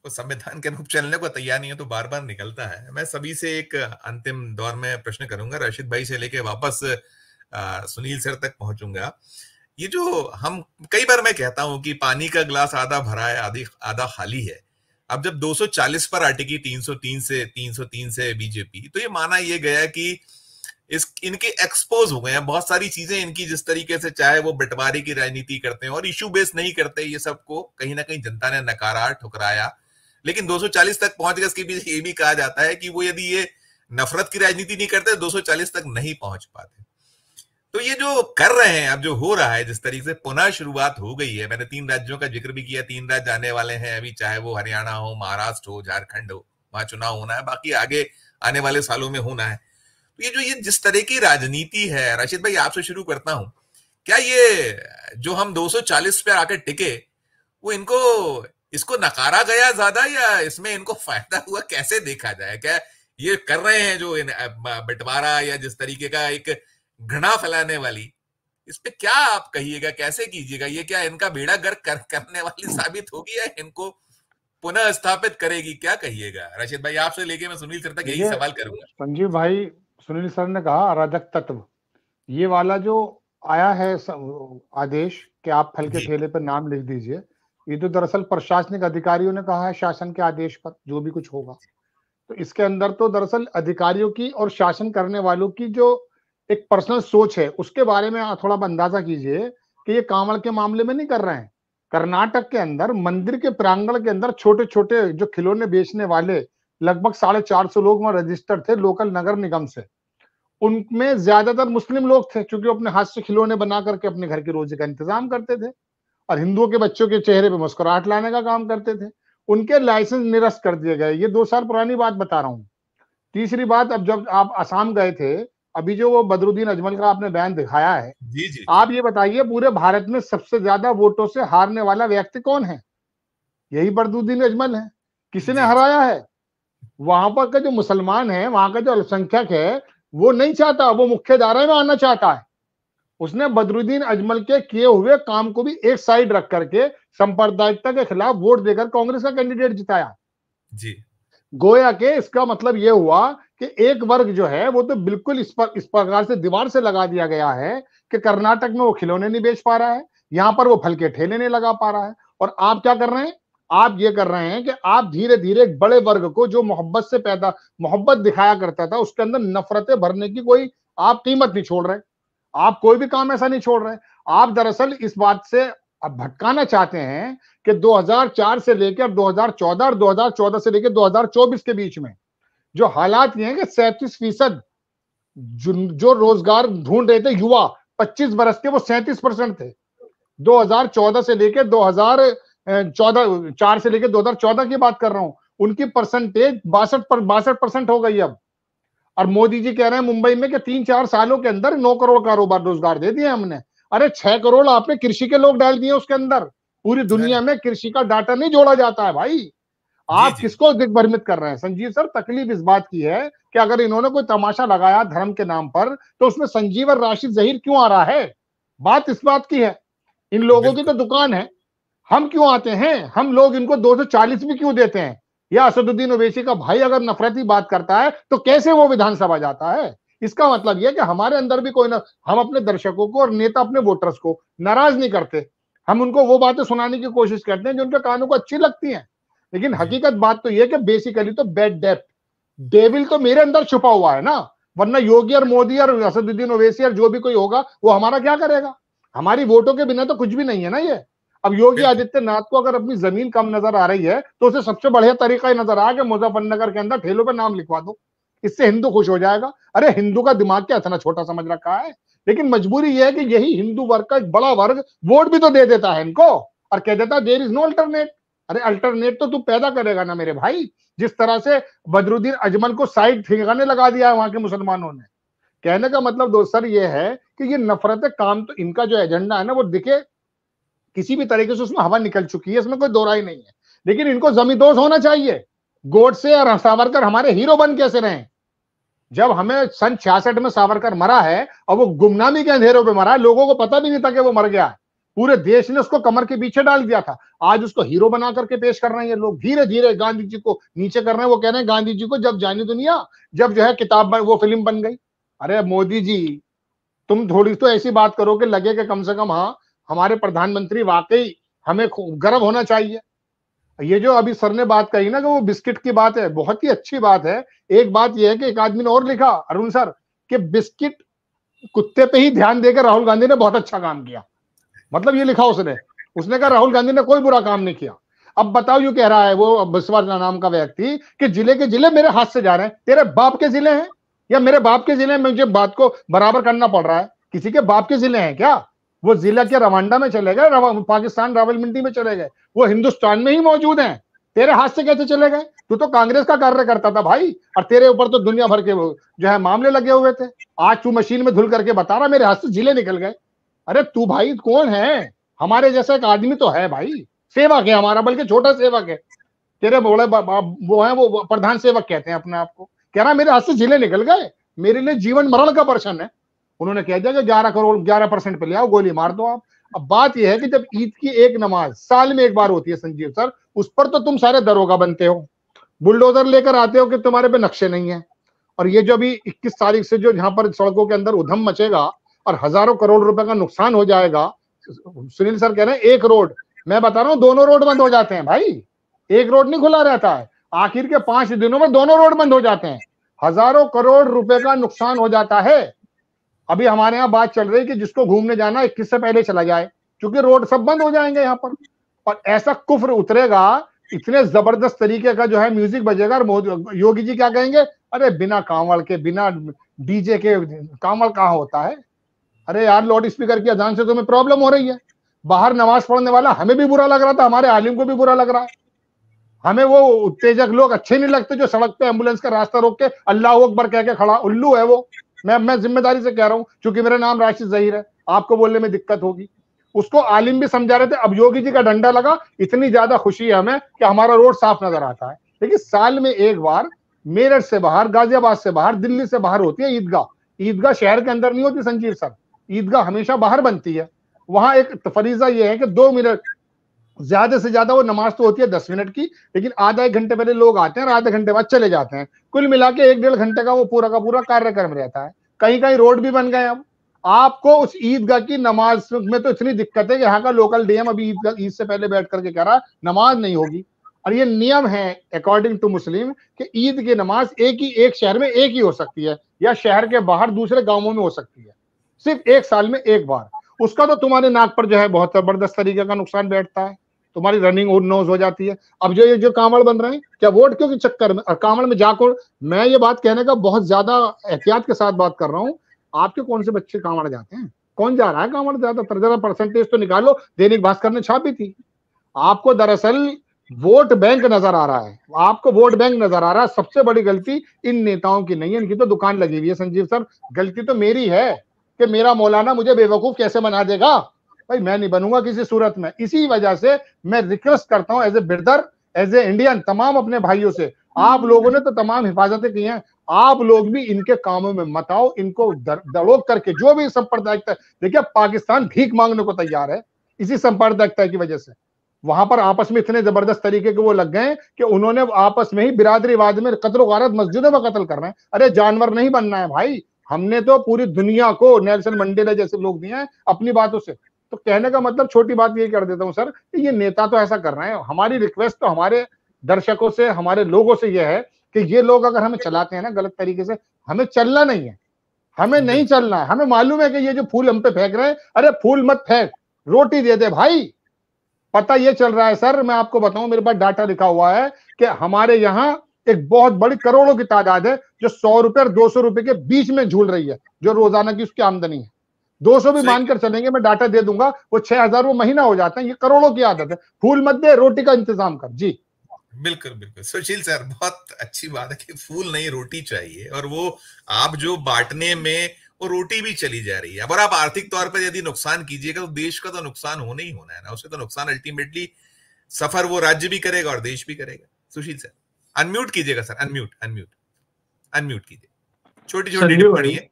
वो संविधान के अनुरूप चलने को तैयार नहीं है तो बार बार निकलता है। मैं सभी से एक अंतिम दौर में प्रश्न करूंगा, राशिद भाई से लेके वापस सुनील सर तक पहुंचूंगा। ये जो हम कई बार मैं कहता हूं कि पानी का गिलास आधा भरा है आधा खाली है। अब जब 240 पर अटकी 303 से बीजेपी, तो ये माना ये गया कि इनके एक्सपोज हो गए हैं बहुत सारी चीजें इनकी, जिस तरीके से चाहे वो बंटवारे की राजनीति करते हैं और इशू बेस नहीं करते, ये सबको कहीं ना कहीं जनता ने नकारा, ठुकराया। लेकिन 240 तक पहुंच गए। इसके पीछे ये भी कहा जाता है कि वो यदि ये नफरत की राजनीति नहीं करते 240 तक नहीं पहुंच पाते। तो ये जो कर रहे हैं, अब जो हो रहा है, जिस तरीके से पुनः शुरुआत हो गई है, मैंने 3 राज्यों का जिक्र भी किया, 3 राज्य आने वाले हैं अभी, चाहे वो हरियाणा हो, महाराष्ट्र हो, झारखंड हो, वहां चुनाव होना है, बाकी आगे आने वाले सालों में होना है। तो ये जिस तरह की राजनीति है, राशिद भाई आपसे शुरू करता हूं, क्या ये जो हम 240 पे आकर टिके, वो इसको नकारा गया ज्यादा, या इसमें इनको फायदा हुआ, कैसे देखा जाए? क्या ये कर रहे हैं जो बंटवारा या जिस तरीके का एक घृणा फैलाने वाली, इस पे क्या आप कहिएगा, कैसे कीजिएगा? ये क्या इनका बेड़ा गर्क करने वाली साबित होगी या इनको पुनः स्थापित करेगी? क्या कहिएगा राशिद भाई? आपसे लेके मैं सुनील सर तक यही सवाल करूंगा। संजीव भाई, सुनील सर ने कहा अराजक तत्व, ये वाला जो आया है आदेश कि आप फल के ठेले पर नाम लिख दीजिए, ये तो दरअसल प्रशासनिक अधिकारियों ने कहा है शासन के आदेश पर, जो भी कुछ होगा। तो इसके अंदर तो दरअसल अधिकारियों की और शासन करने वालों की जो एक पर्सनल सोच है, उसके बारे में थोड़ा अंदाजा कीजिए कि ये कांवड़ के मामले में नहीं कर रहे हैं। कर्नाटक के अंदर मंदिर के प्रांगण के अंदर छोटे छोटे जो खिलौने बेचने वाले लगभग 450 लोग वहां रजिस्टर्ड थे लोकल नगर निगम से, उनमें ज्यादातर मुस्लिम लोग थे, क्योंकि अपने हाथ से खिलौने बना करके अपने घर की रोजी का इंतजाम करते थे और हिंदुओं के बच्चों के चेहरे पे मुस्कुराहट लाने का काम करते थे। उनके लाइसेंस निरस्त कर दिए गए। ये 2 साल पुरानी बात बता रहा हूँ। तीसरी बात, अब जब आप असम गए थे, अभी जो वो बदरुद्दीन अजमल का आपने बयान दिखाया है, जी। आप ये बताइए पूरे भारत में सबसे ज्यादा वोटों से हारने वाला व्यक्ति कौन है? यही बदरुद्दीन अजमल है। किसने हराया है? वहां पर का जो मुसलमान है, वहां का जो अल्पसंख्यक है, वो नहीं चाहता, वो मुख्य धारा में आना चाहता है। उसने बदरुद्दीन अजमल के किए हुए काम को भी एक साइड रख करके सांप्रदायिकता के खिलाफ वोट देकर कांग्रेस का कैंडिडेट जिताया जी। गोया के इसका मतलब यह हुआ कि एक वर्ग जो है वो तो बिल्कुल इस प्रकार से दीवार से लगा दिया गया है कि कर्नाटक में वो खिलौने नहीं बेच पा रहा है, यहां पर वो फल के ठेले नहीं लगा पा रहा है। और आप क्या कर रहे हैं? आप ये कर रहे हैं कि आप धीरे धीरे एक बड़े वर्ग को जो मोहब्बत दिखाया करता था, उसके अंदर नफरतें भरने की कोई आप कीमत नहीं छोड़ रहे। आप कोई भी काम ऐसा नहीं छोड़ रहे। आप दरअसल इस बात से अब भटकाना चाहते हैं कि 2004 से लेकर 2014 और 2014 से लेकर 2024 के बीच में जो हालात ये हैं कि 37% जो रोजगार ढूंढ रहे थे युवा 25 बरस के, वो 37% थे। 2014 से लेकर 2014 से लेकर 2014 की बात कर रहा हूं, उनकी परसेंटेज 62% हो गई अब। और मोदी जी कह रहे हैं मुंबई में कि 3-4 सालों के अंदर 9 करोड़ कारोबार रोजगार दे दिए हमने। अरे 6 करोड़ आपने कृषि के लोग डाल दिए उसके अंदर। पूरी दुनिया में कृषि का डाटा नहीं जोड़ा जाता है भाई। आप किसको दिग्भ्रमित कर रहे हैं? संजीव सर, तकलीफ इस बात की है कि अगर इन्होंने कोई तमाशा लगाया धर्म के नाम पर, तो उसमें संजीव और राशिद जहीर क्यों आ रहा है? बात इस बात की है। इन लोगों की तो दुकान है, हम क्यों आते हैं? हम लोग इनको 240 भी क्यों देते हैं? या असदुद्दीन ओवैसी का भाई अगर नफरती बात करता है तो कैसे वो विधानसभा जाता है? इसका मतलब यह कि हमारे अंदर भी कोई ना, हम अपने दर्शकों को और नेता अपने वोटर्स को नाराज नहीं करते। हम उनको वो बातें सुनाने की कोशिश करते हैं जो उनके कानों को अच्छी लगती हैं। लेकिन हकीकत बात तो यह कि बेसिकली तो बैड डेप्थ, डेविल तो मेरे अंदर छुपा हुआ है ना, वरना योगी और मोदी और असदुद्दीन ओवैसी और जो भी कोई होगा वो हमारा क्या करेगा? हमारी वोटों के बिना तो कुछ भी नहीं है ना ये। अब योगी आदित्यनाथ को अगर अपनी जमीन कम नजर आ रही है तो उसे सबसे बढ़िया तरीका ही नजर आ कि मुजफ्फरनगर के अंदर ठेलों पे नाम लिखवा दो, इससे हिंदू खुश हो जाएगा। अरे हिंदू का दिमाग क्या इतना छोटा समझ रखा है? लेकिन मजबूरी यह है कि यही हिंदू वर्ग का एक बड़ा वर्ग वोट भी तो दे देता है इनको और कह देता है देयर इज नो अल्टरनेट। अरे अल्टरनेट तो तू पैदा करेगा ना मेरे भाई, जिस तरह से बदरुद्दीन अजमल को साइड ठिकाने लगा दिया है वहां के मुसलमानों ने। कहने का मतलब दोस्त सर ये है कि ये नफरत काम तो इनका जो एजेंडा है ना वो दिखे किसी भी तरीके से उसमें हवा निकल चुकी है, इसमें कोई दो राय नहीं है। लेकिन इनको जमींदोज होना चाहिए। गोडसे और सावरकर हमारे हीरो बन कैसे रहे? जब हमें सन 66 में सावरकर मरा है और वो गुमनामी के अंधेरों पे मरा है, लोगों को पता भी नहीं था कि वो मर गया है, पूरे देश ने उसको कमर के पीछे डाल दिया था। आज उसको हीरो बना करके पेश कर रहे हैं लोग, धीरे धीरे गांधी जी को नीचे कर रहे हैं। वो कह रहे हैं गांधी जी को जब जानी दुनिया, जब जो है किताब वो फिल्म बन गई। अरे मोदी जी तुम थोड़ी तो ऐसी बात करो कि लगे कि कम से कम हाँ हमारे प्रधानमंत्री वाकई हमें गर्व होना चाहिए। ये जो अभी सर ने बात कही ना कि वो बिस्किट की बात है, बहुत ही अच्छी बात है। एक बात यह है कि एक आदमी ने और लिखा अरुण सर कि बिस्किट कुत्ते पे ही ध्यान देकर राहुल गांधी ने बहुत अच्छा काम किया। मतलब ये लिखा उसने कहा राहुल गांधी ने कोई बुरा काम नहीं किया। अब बताओ यू कह रहा है वो बिस्वा नाम का व्यक्ति कि जिले के जिले मेरे हाथ से जा रहे हैं। तेरे बाप के जिले हैं या मेरे बाप के जिले में मुझे बात को बराबर करना पड़ रहा है? किसी के बाप के जिले हैं क्या? वो जिला के रवांडा में चले गए, पाकिस्तान रावलपिंडी में चले गए, वो हिंदुस्तान में ही मौजूद हैं। तेरे हाथ से कैसे चले गए? तू तो कांग्रेस का कार्य करता था भाई, और तेरे ऊपर तो दुनिया भर के जो है मामले लगे हुए थे। आज तू मशीन में धुल करके बता रहा मेरे हाथ से जिले निकल गए। अरे तू भाई कौन है? हमारे जैसा एक आदमी तो है भाई, सेवक है हमारा, बल्कि छोटा सेवक है। तेरे बोले वो है वो प्रधान सेवक कहते हैं अपने आप को, कह रहा मेरे हाथ से जिले निकल गए, मेरे लिए जीवन मरण का प्रश्न है। उन्होंने कह दिया कि 11% पे ले आओ, गोली मार दो आप। अब बात यह है कि जब ईद की एक नमाज साल में एक बार होती है संजीव सर, उस पर तो तुम सारे दरोगा बनते हो, बुलडोजर लेकर आते हो कि तुम्हारे पे नक्शे नहीं है। और ये जो अभी 21 तारीख से जो यहाँ पर सड़कों के अंदर उधम मचेगा और हजारों करोड़ रुपए का नुकसान हो जाएगा। सुनील सर कह रहे हैं एक रोड, मैं बता रहा हूँ दोनों रोड बंद हो जाते हैं भाई, एक रोड नहीं खुला रहता है। आखिर के 5 दिनों में दोनों रोड बंद हो जाते हैं, हजारों करोड़ रुपए का नुकसान हो जाता है। अभी हमारे यहाँ बात चल रही है कि जिसको घूमने जाना 21 से पहले चला जाए, क्योंकि रोड सब बंद हो जाएंगे यहाँ पर। और ऐसा कुफ्र उतरेगा, इतने जबरदस्त तरीके का जो है म्यूजिक बजेगा और योगी जी क्या कहेंगे, अरे बिना कांवड़ के बिना डीजे के कांवड़ कहाँ होता है? अरे यार लाउड स्पीकर की अजान से तुम्हें प्रॉब्लम हो रही है। बाहर नमाज पढ़ने वाला हमें भी बुरा लग रहा था, हमारे आलिम को भी बुरा लग रहा है। हमें वो उत्तेजक लोग अच्छे नहीं लगते जो सड़क पे एम्बुलेंस का रास्ता रोक के अल्लाह अकबर कह के खड़ा, उल्लू है वो। मैं जिम्मेदारी से कह रहा हूं, क्योंकि मेरा नाम राशिद जहीर है, आपको बोलने में दिक्कत होगी। उसको आलिम भी समझा रहे थे। अब योगी जी का डंडा लगा, इतनी ज्यादा खुशी है हमें कि हमारा रोड साफ नजर आता है। लेकिन साल में एक बार मेरठ से बाहर, गाजियाबाद से बाहर, दिल्ली से बाहर होती है ईदगाह। ईदगाह शहर के अंदर नहीं होती संजीव सर, ईदगाह हमेशा बाहर बनती है। वहां एक फरीजा ये है कि 2 मिनट ज्यादा से ज्यादा वो नमाज तो होती है 10 मिनट की, लेकिन आधा 1 घंटे पहले लोग आते हैं और आधे घंटे बाद चले जाते हैं। कुल मिला के 1-1.5 घंटे का वो पूरा का पूरा कार्यक्रम रहता है। कहीं कहीं रोड भी बन गए। अब आपको उस ईदगाह की नमाज में तो इतनी दिक्कत है कि यहाँ का लोकल डीएम अभी ईद से पहले बैठ करके कह रहा नमाज नहीं होगी। और ये नियम है अकॉर्डिंग टू मुस्लिम कि ईद की नमाज एक शहर में एक ही हो सकती है, या शहर के बाहर दूसरे गांवों में हो सकती है, सिर्फ 1 साल में एक बार। उसका तो तुम्हारे नाक पर जो है बहुत जबरदस्त तरीके का नुकसान बैठता है, तुम्हारी रनिंग नोज हो जाती है। अब जो कांवड़ बन रहे हैं क्या वोट क्यों के चक्कर में, और कांवड़ में जाकर मैं ये बात कहने का बहुत ज्यादा एहतियात के साथ बात कर रहा हूँ, आपके कौन से बच्चे कांवड़ जाते हैं? कौन जा रहा है कांवड़? ज्यादातर जरा परसेंटेज तो निकालो। दैनिक भास्कर ने छापी थी। आपको दरअसल वोट बैंक नजर आ रहा है, आपको वोट बैंक नजर आ रहा है। सबसे बड़ी गलती इन नेताओं की नहीं है, इनकी तो दुकान लगी हुई है संजीव सर। गलती तो मेरी है कि मेरा मौलाना मुझे बेवकूफ कैसे बना देगा। भाई मैं नहीं बनूंगा किसी सूरत में। इसी वजह से मैं रिक्वेस्ट करता हूं as a brother, as a Indian, तमाम अपने भाइयों से, आप लोगों ने तो तमाम हिफाजतें की हैं, आप लोग भी इनके कामों में मत आओ। इनको दड़ोक करके जो भी सांप्रदायिकता, देखिए पाकिस्तान भीख मांगने को तैयार है इसी सांप्रदायिकता की वजह से। वहां पर आपस में इतने जबरदस्त तरीके के वो लग गए कि उन्होंने आपस में ही बिरादरीवाद में कत्ल गारत मस्जिदों में कत्ल कर रहे हैं। अरे जानवर नहीं बनना है भाई, हमने तो पूरी दुनिया को नेल्सन मंडेला जैसे लोग दिए हैं अपनी बातों से। तो कहने का मतलब छोटी बात ये कर देता हूं सर कि ये नेता तो ऐसा कर रहे हैं। हमारी रिक्वेस्ट तो हमारे दर्शकों से, हमारे लोगों से यह है कि ये लोग अगर हमें चलाते हैं ना गलत तरीके से, हमें चलना नहीं है, हमें नहीं चलना है। हमें मालूम है कि ये जो फूल हम पे फेंक रहे हैं, अरे फूल मत फेंक, रोटी दे दे भाई। पता ये चल रहा है सर, मैं आपको बताऊं, मेरे पास डाटा लिखा हुआ है कि हमारे यहाँ एक बहुत बड़ी करोड़ों की तादाद है जो 100 रुपए और 200 रुपए के बीच में झूल रही है, जो रोजाना की उसकी आमदनी है। 200 भी मानकर चलेंगे, मैं डाटा दे दूंगा, वो 6000 वो महीना हो जाता है। ये करोड़ों की आदत है। फूल मत दे, रोटी का इंतजाम कर। जी बिल्कुल बिल्कुल सुशील सर, बहुत अच्छी बात है कि फूल नहीं रोटी चाहिए, और वो आप जो बांटने में वो रोटी भी चली जा रही है। और आप आर्थिक तौर पर यदि नुकसान कीजिएगा तो देश का तो नुकसान होना ही होना है ना, उससे तो नुकसान अल्टीमेटली सफर वो राज्य भी करेगा और देश भी करेगा। सुशील सर अनम्यूट कीजिएगा सर, अनम्यूट अनम्यूट अनम्यूट कीजिए, छोटी छोटी टिप्पणी है।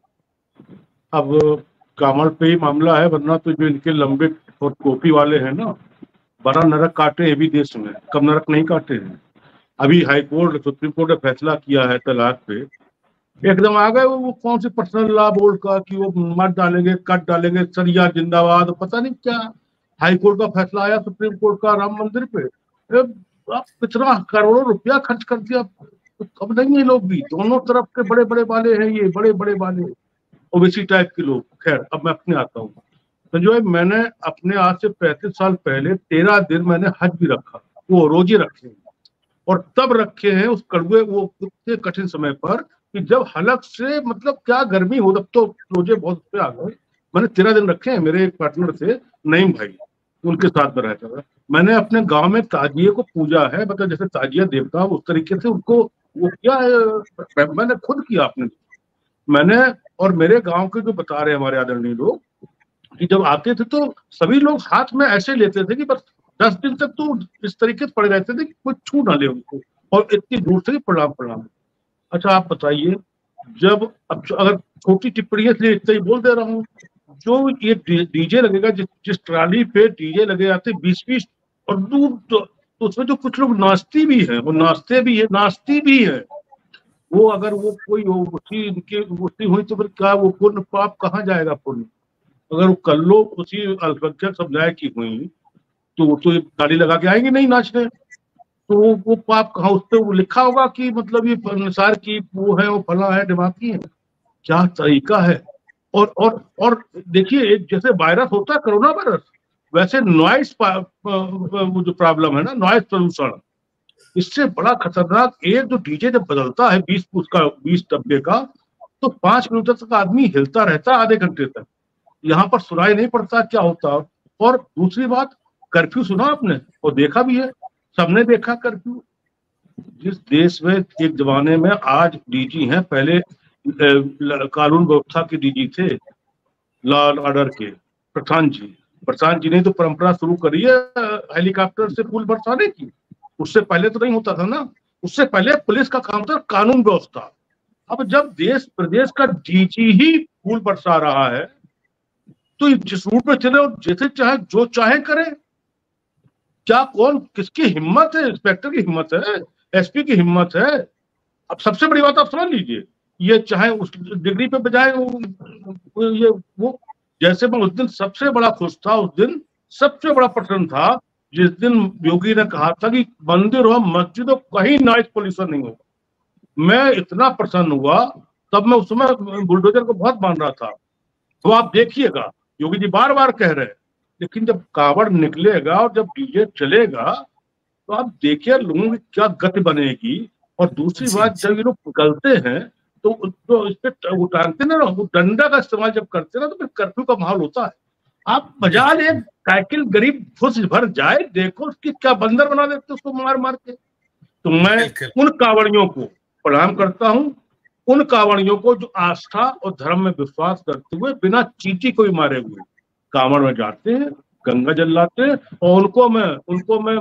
अब कमल पे ही मामला है, वरना तो जो इनके लंबे और टोपी वाले हैं ना, बड़ा नरक काटे हैं भी देश में, कब नरक नहीं काटे हैं। अभी हाई कोर्ट, सुप्रीम कोर्ट ने फैसला किया है तलाक पे, एकदम आ गए वो कौन सी पर्सनल लॉ बोर्ड का कि वो मत डालेंगे, कट डालेंगे, सरिया जिंदाबाद, पता नहीं क्या। हाई कोर्ट का फैसला आया सुप्रीम कोर्ट का राम मंदिर पे, आप कितना करोड़ों रुपया खर्च कर दिया। अब नहीं है लोग भी, दोनों तरफ के बड़े बड़े वाले हैं, ये बड़े बड़े वाले ओबीसी टाइप के लोग। खैर अब मैं अपने आता हूँ। संजय, मैंने अपने आज से 35 साल पहले 13 दिन मैंने हज भी रखा, वो रोजे रखे हैं, और तब रखे हैं उस कड़वे वो इतने कठिन समय पर कि जब हलक से मतलब क्या गर्मी हो, तब तो रोजे बहुत पे आ गए। मैंने 13 दिन रखे हैं। मेरे एक पार्टनर थे नईम भाई, उनके साथ में रहता था। मैंने अपने गांव में ताजिए को पूजा है, मतलब जैसे ताजिया देवता उस तरीके से उनको वो किया है, मैंने खुद किया अपने। मैंने और मेरे गांव के जो बता रहे हमारे आदरणीय लोग कि जब आते थे तो सभी लोग हाथ में ऐसे लेते थे कि बस 10 दिन तक तो इस तरीके से पड़े रहते थे कि कोई छू ना ले उनको, और इतनी दूर से प्रणाम प्रणाम। अच्छा आप बताइए, जब अब अगर छोटी टिप्पणी इसलिए इतना ही बोल दे रहा हूँ, जो ये डीजे लगेगा, जिस ट्राली पे डीजे लगे जाते 20-20 और दूर, तो उसमें जो कुछ लोग नाचती भी है, वो नाचती भी है, वो अगर वो कोई उसी हुई तो फिर क्या वो पुण्य पाप कहाँ जाएगा? पुण्य अगर वो कल लोग उसी अल्पसंख्यक समुदाय की हुई तो वो तो ताली लगा के आएंगे नहीं नाचने, तो वो पाप कहाँ? उस पर वो लिखा होगा कि मतलब ये निसार की वो है, वो फला है, दिमागी है, क्या तरीका है। और देखिए, एक जैसे वायरस होता है कोरोना वायरस, वैसे नॉइस वो जो प्रॉब्लम है ना, नॉइस प्रदूषण, इससे बड़ा खतरनाक। एक जो डीजे जब बदलता है 20 डब्बे का, तो 5 मिनट तक आदमी हिलता रहता है, आधे घंटे तक। यहाँ पर सुनाई नहीं पड़ता क्या होता। और दूसरी बात, कर्फ्यू सुना आपने और देखा भी है, सबने देखा कर्फ्यू। जिस देश में एक जमाने में, आज डीजी हैं, पहले कानून व्यवस्था के डीजी थे, लॉ ऑर्डर के प्रधान जी ने तो परंपरा शुरू करी है हेलीकॉप्टर से फूल बरसाने की। उससे पहले तो नहीं होता था ना, उससे पहले पुलिस का काम था कानून व्यवस्था। अब जब देश प्रदेश का डीजी ही फूल बरसा रहा है, तो जिस रूट में चले और जैसे चाहे जो चाहे करे, क्या कौन किसकी हिम्मत है? इंस्पेक्टर की हिम्मत है, एसपी की हिम्मत है। अब सबसे बड़ी बात आप समझ लीजिए, ये चाहे उस डिग्री पे बजाय वो जैसे मैं उस दिन सबसे बड़ा खुश था, उस दिन सबसे बड़ा प्रश्न था जिस दिन योगी ने कहा था कि मंदिर हो मस्जिद हो कहीं नॉइज पोल्यूशन नहीं हो। मैं इतना प्रसन्न हुआ, तब मैं उस समय बुलडोजर को बहुत मान रहा था। तो आप देखिएगा, योगी जी बार बार कह रहे हैं, लेकिन जब कावड़ निकलेगा और जब डीजे चलेगा तो आप देखिए लोगों की क्या गति बनेगी। और दूसरी बात, जब ये लोग निकलते हैं तो इस पे वो टांगते ना, वो डंडा का इस्तेमाल जब करते ना, तो फिर कर्फ्यू का माहौल होता है। आप बाजार एक साइकिल गरीब फुस भर जाए, देखो उसकी क्या बंदर बना देते उसको मार मार के। तो मैं उन कावड़ियों को प्रणाम करता हूँ, उन कावड़ियों को जो आस्था और धर्म में विश्वास करते हुए बिना चींटी को भी मारे हुए कांवड़ में जाते हैं, गंगा जल लाते हैं, और उनको मैं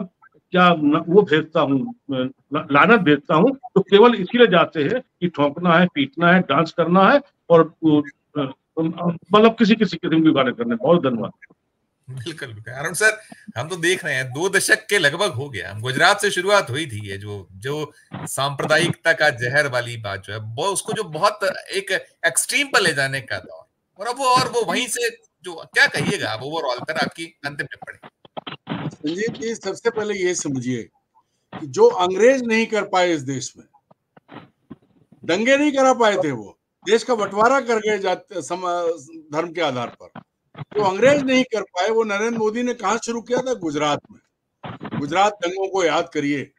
क्या वो भेजता हूँ, लानत भेजता हूँ। तो केवल इसीलिए जाते हैं कि ठोंकना है, पीटना है, डांस करना है, और मतलब किसी किस्म की गाने करने। बहुत धन्यवाद। बिल्कुल अरुण सर, हम तो देख रहे हैं 2 दशक के लगभग हो गया। हम गुजरात से शुरुआत हुई थी, ये जो सांप्रदायिकता का जहर वाली बात जो है, वो उसको जो बहुत एक एक्सट्रीम पर ले जाने का दौर, और वो वहीं से जो क्या कहिएगा आप ओवरऑल पर आपकी अंतिम टिप्पणी? संजीव जी, सबसे पहले ये समझिए कि जो अंग्रेज नहीं कर पाए इस देश में, दंगे नहीं करा पाए थे, वो देश का बंटवारा कर गए धर्म के आधार पर, जो अंग्रेज नहीं कर पाए वो नरेंद्र मोदी ने कहाँ शुरू किया था? गुजरात में। गुजरात दंगों को याद करिए,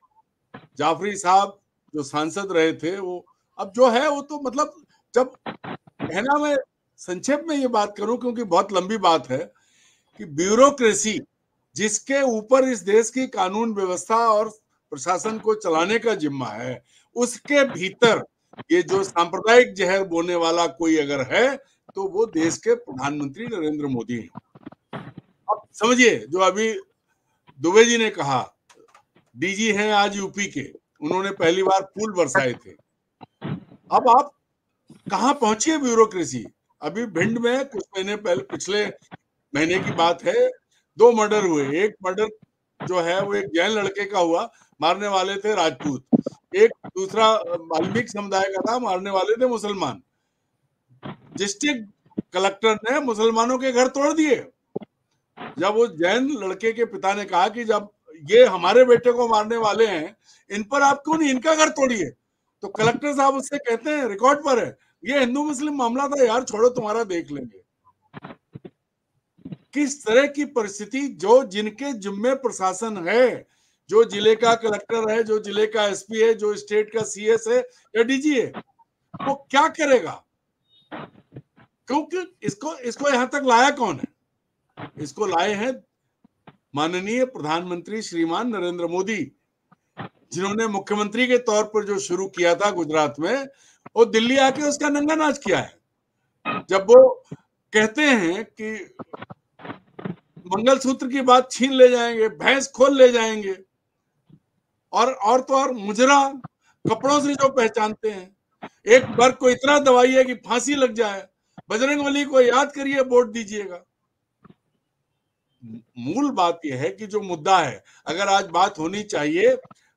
जाफरी साहब जो सांसद रहे थे, वो अब जो है वो तो मतलब, जब कहना, मैं संक्षेप में ये बात करूं क्योंकि बहुत लंबी बात है, कि ब्यूरोक्रेसी जिसके ऊपर इस देश की कानून व्यवस्था और प्रशासन को चलाने का जिम्मा है, उसके भीतर ये जो सांप्रदायिक जहर बोने वाला कोई अगर है तो वो देश के प्रधानमंत्री नरेंद्र मोदी हैं। अब समझिए, जो अभी दुबे जी ने कहा, डीजी हैं आज यूपी के, उन्होंने पहली बार फूल बरसाए थे। अब आप कहाँ पहुंची है ब्यूरोक्रेसी? अभी भिंड में कुछ महीने पहले, पिछले महीने की बात है, 2 मर्डर हुए। एक मर्डर जो है वो एक जैन लड़के का हुआ, मारने वाले थे राजपूत। एक दूसरा वाल्मीकि समुदाय का था, मारने वाले थे मुसलमान। डिस्ट्रिक्ट कलेक्टर ने मुसलमानों के घर तोड़ दिए। जब वो जैन लड़के के पिता ने कहा कि जब ये हमारे बेटे को मारने वाले हैं, इन पर आप क्यों नहीं इनका घर तोड़िए, तो कलेक्टर साहब उससे कहते हैं, रिकॉर्ड पर है, ये हिंदू मुस्लिम मामला था यार, छोड़ो तुम्हारा देख लेंगे। किस तरह की परिस्थिति, जो जिनके जिम्मे प्रशासन है, जो जिले का कलेक्टर है, जो जिले का एसपी है, जो स्टेट का सीएस है या डीजी है, वो क्या करेगा? क्योंकि इसको यहां तक लाया कौन है? इसको लाए हैं माननीय प्रधानमंत्री श्रीमान नरेंद्र मोदी, जिन्होंने मुख्यमंत्री के तौर पर जो शुरू किया था गुजरात में, वो दिल्ली आके उसका नंगा नाच किया है। जब वो कहते हैं कि मंगलसूत्र की बात छीन ले जाएंगे, भैंस खोल ले जाएंगे, और तो और मुजरा कपड़ों से जो पहचानते हैं, एक वर्ग को इतना दबाइए कि फांसी लग जाए, बजरंगबली को याद करिए, वोट दीजिएगा। मूल बात यह है कि जो मुद्दा है, अगर आज बात होनी चाहिए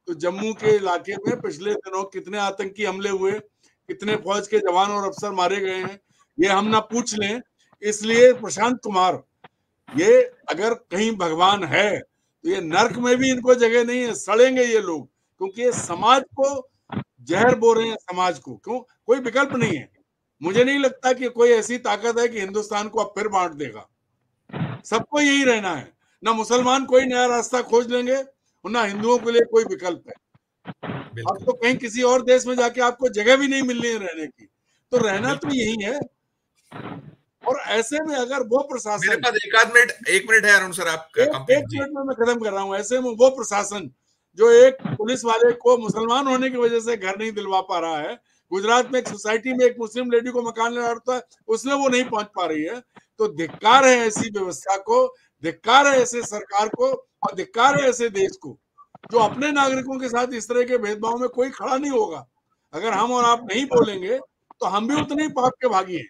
तो जम्मू के इलाके में पिछले दिनों कितने आतंकी हमले हुए, कितने फौज के जवान और अफसर मारे गए हैं, ये हम ना पूछ लें। इसलिए प्रशांत कुमार, ये अगर कहीं भगवान है तो ये नर्क में भी इनको जगह नहीं है, सड़ेंगे ये लोग, क्योंकि ये समाज को जहर बो रहे हैं, समाज को। क्यों? कोई विकल्प नहीं है। मुझे नहीं लगता कि कोई ऐसी ताकत है कि हिंदुस्तान को अब फिर बांट देगा। सबको यही रहना है, ना मुसलमान कोई नया रास्ता खोज लेंगे और ना हिंदुओं के लिए कोई विकल्प है। अब तो कहीं किसी और देश में जाके आपको जगह भी नहीं मिलनी है रहने की, तो रहना तो यही है। और ऐसे में अगर वो प्रशासन, मेरे पास एक मिनट है अरुण सर, आप एक मिनट में मैं खत्म कर रहा हूं। ऐसे में वो प्रशासन जो एक पुलिस वाले को मुसलमान होने की वजह से घर नहीं दिलवा पा रहा है, गुजरात में एक सोसाइटी में एक मुस्लिम लेडी को मकान लेना होता है, उसमें वो नहीं पहुंच पा रही है, तो धिक्कार है ऐसी व्यवस्था को, धिक्कार है ऐसे सरकार को, और धिक्कार है ऐसे देश को, जो अपने नागरिकों के साथ इस तरह के भेदभाव में कोई खड़ा नहीं होगा। अगर हम और आप नहीं बोलेंगे तो हम भी उतने ही पाप के भागी हैं,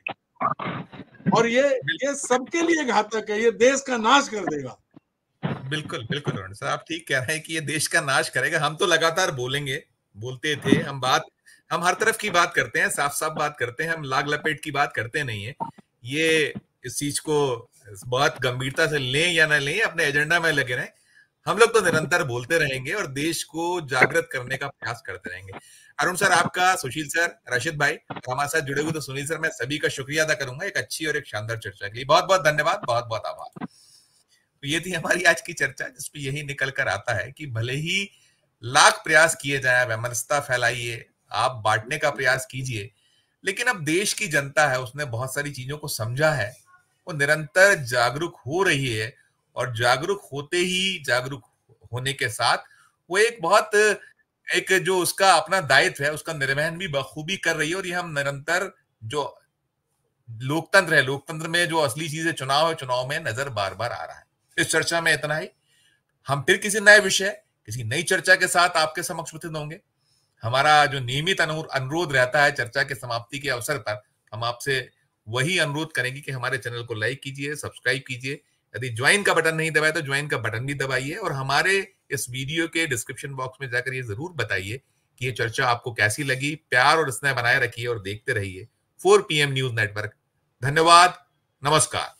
और ये सबके लिए घातक है, ये देश का नाश कर देगा। बिल्कुल बिल्कुल अरुण सर, आप ठीक कह रहे हैं कि ये देश का नाश करेगा। हम तो लगातार बोलेंगे, बोलते थे, हम हर तरफ की बात करते हैं, साफ साफ बात करते हैं, हम लाग लपेट की बात करते नहीं है। ये इस चीज को बहुत गंभीरता से लें या ना लें, अपने एजेंडा में लगे रहें, हम लोग तो निरंतर बोलते रहेंगे और देश को जागृत करने का प्रयास करते रहेंगे। अरुण सर, आपका, सुशील सर, राशिद भाई हमारे साथ जुड़े हुए, तो सुनील सर, मैं सभी का शुक्रिया अदा करूंगा एक अच्छी और एक शानदार चर्चा के लिए। बहुत बहुत धन्यवाद, बहुत बहुत आभार। तो ये थी हमारी आज की चर्चा, जिसमें यही निकल कर आता है कि भले ही लाख प्रयास किए जाए, वैमनस्यता फैलाइए, आप बांटने का प्रयास कीजिए, लेकिन अब देश की जनता है, उसने बहुत सारी चीजों को समझा है, वो निरंतर जागरूक हो रही है, और जागरूक होते ही, जागरूक होने के साथ वो एक जो उसका अपना दायित्व है, उसका निर्वहन भी बखूबी कर रही है। और ये हम निरंतर, जो लोकतंत्र है, लोकतंत्र में जो असली चीजें चुनाव है, चुनाव में नजर बार बार आ रहा है। इस चर्चा में इतना ही। हम फिर किसी नए विषय, किसी नई चर्चा के साथ आपके समक्ष उपस्थित होंगे। हमारा जो नियमित अनुरोध रहता है चर्चा के समाप्ति के अवसर पर, हम आपसे वही अनुरोध करेंगे कि हमारे चैनल को लाइक कीजिए, सब्सक्राइब कीजिए, यदि ज्वाइन का बटन नहीं दबाया तो ज्वाइन का बटन भी दबाइए, और हमारे इस वीडियो के डिस्क्रिप्शन बॉक्स में जाकर ये जरूर बताइए कि ये चर्चा आपको कैसी लगी। प्यार और स्नेह बनाए रखिए और देखते रहिए 4 PM न्यूज नेटवर्क। धन्यवाद, नमस्कार।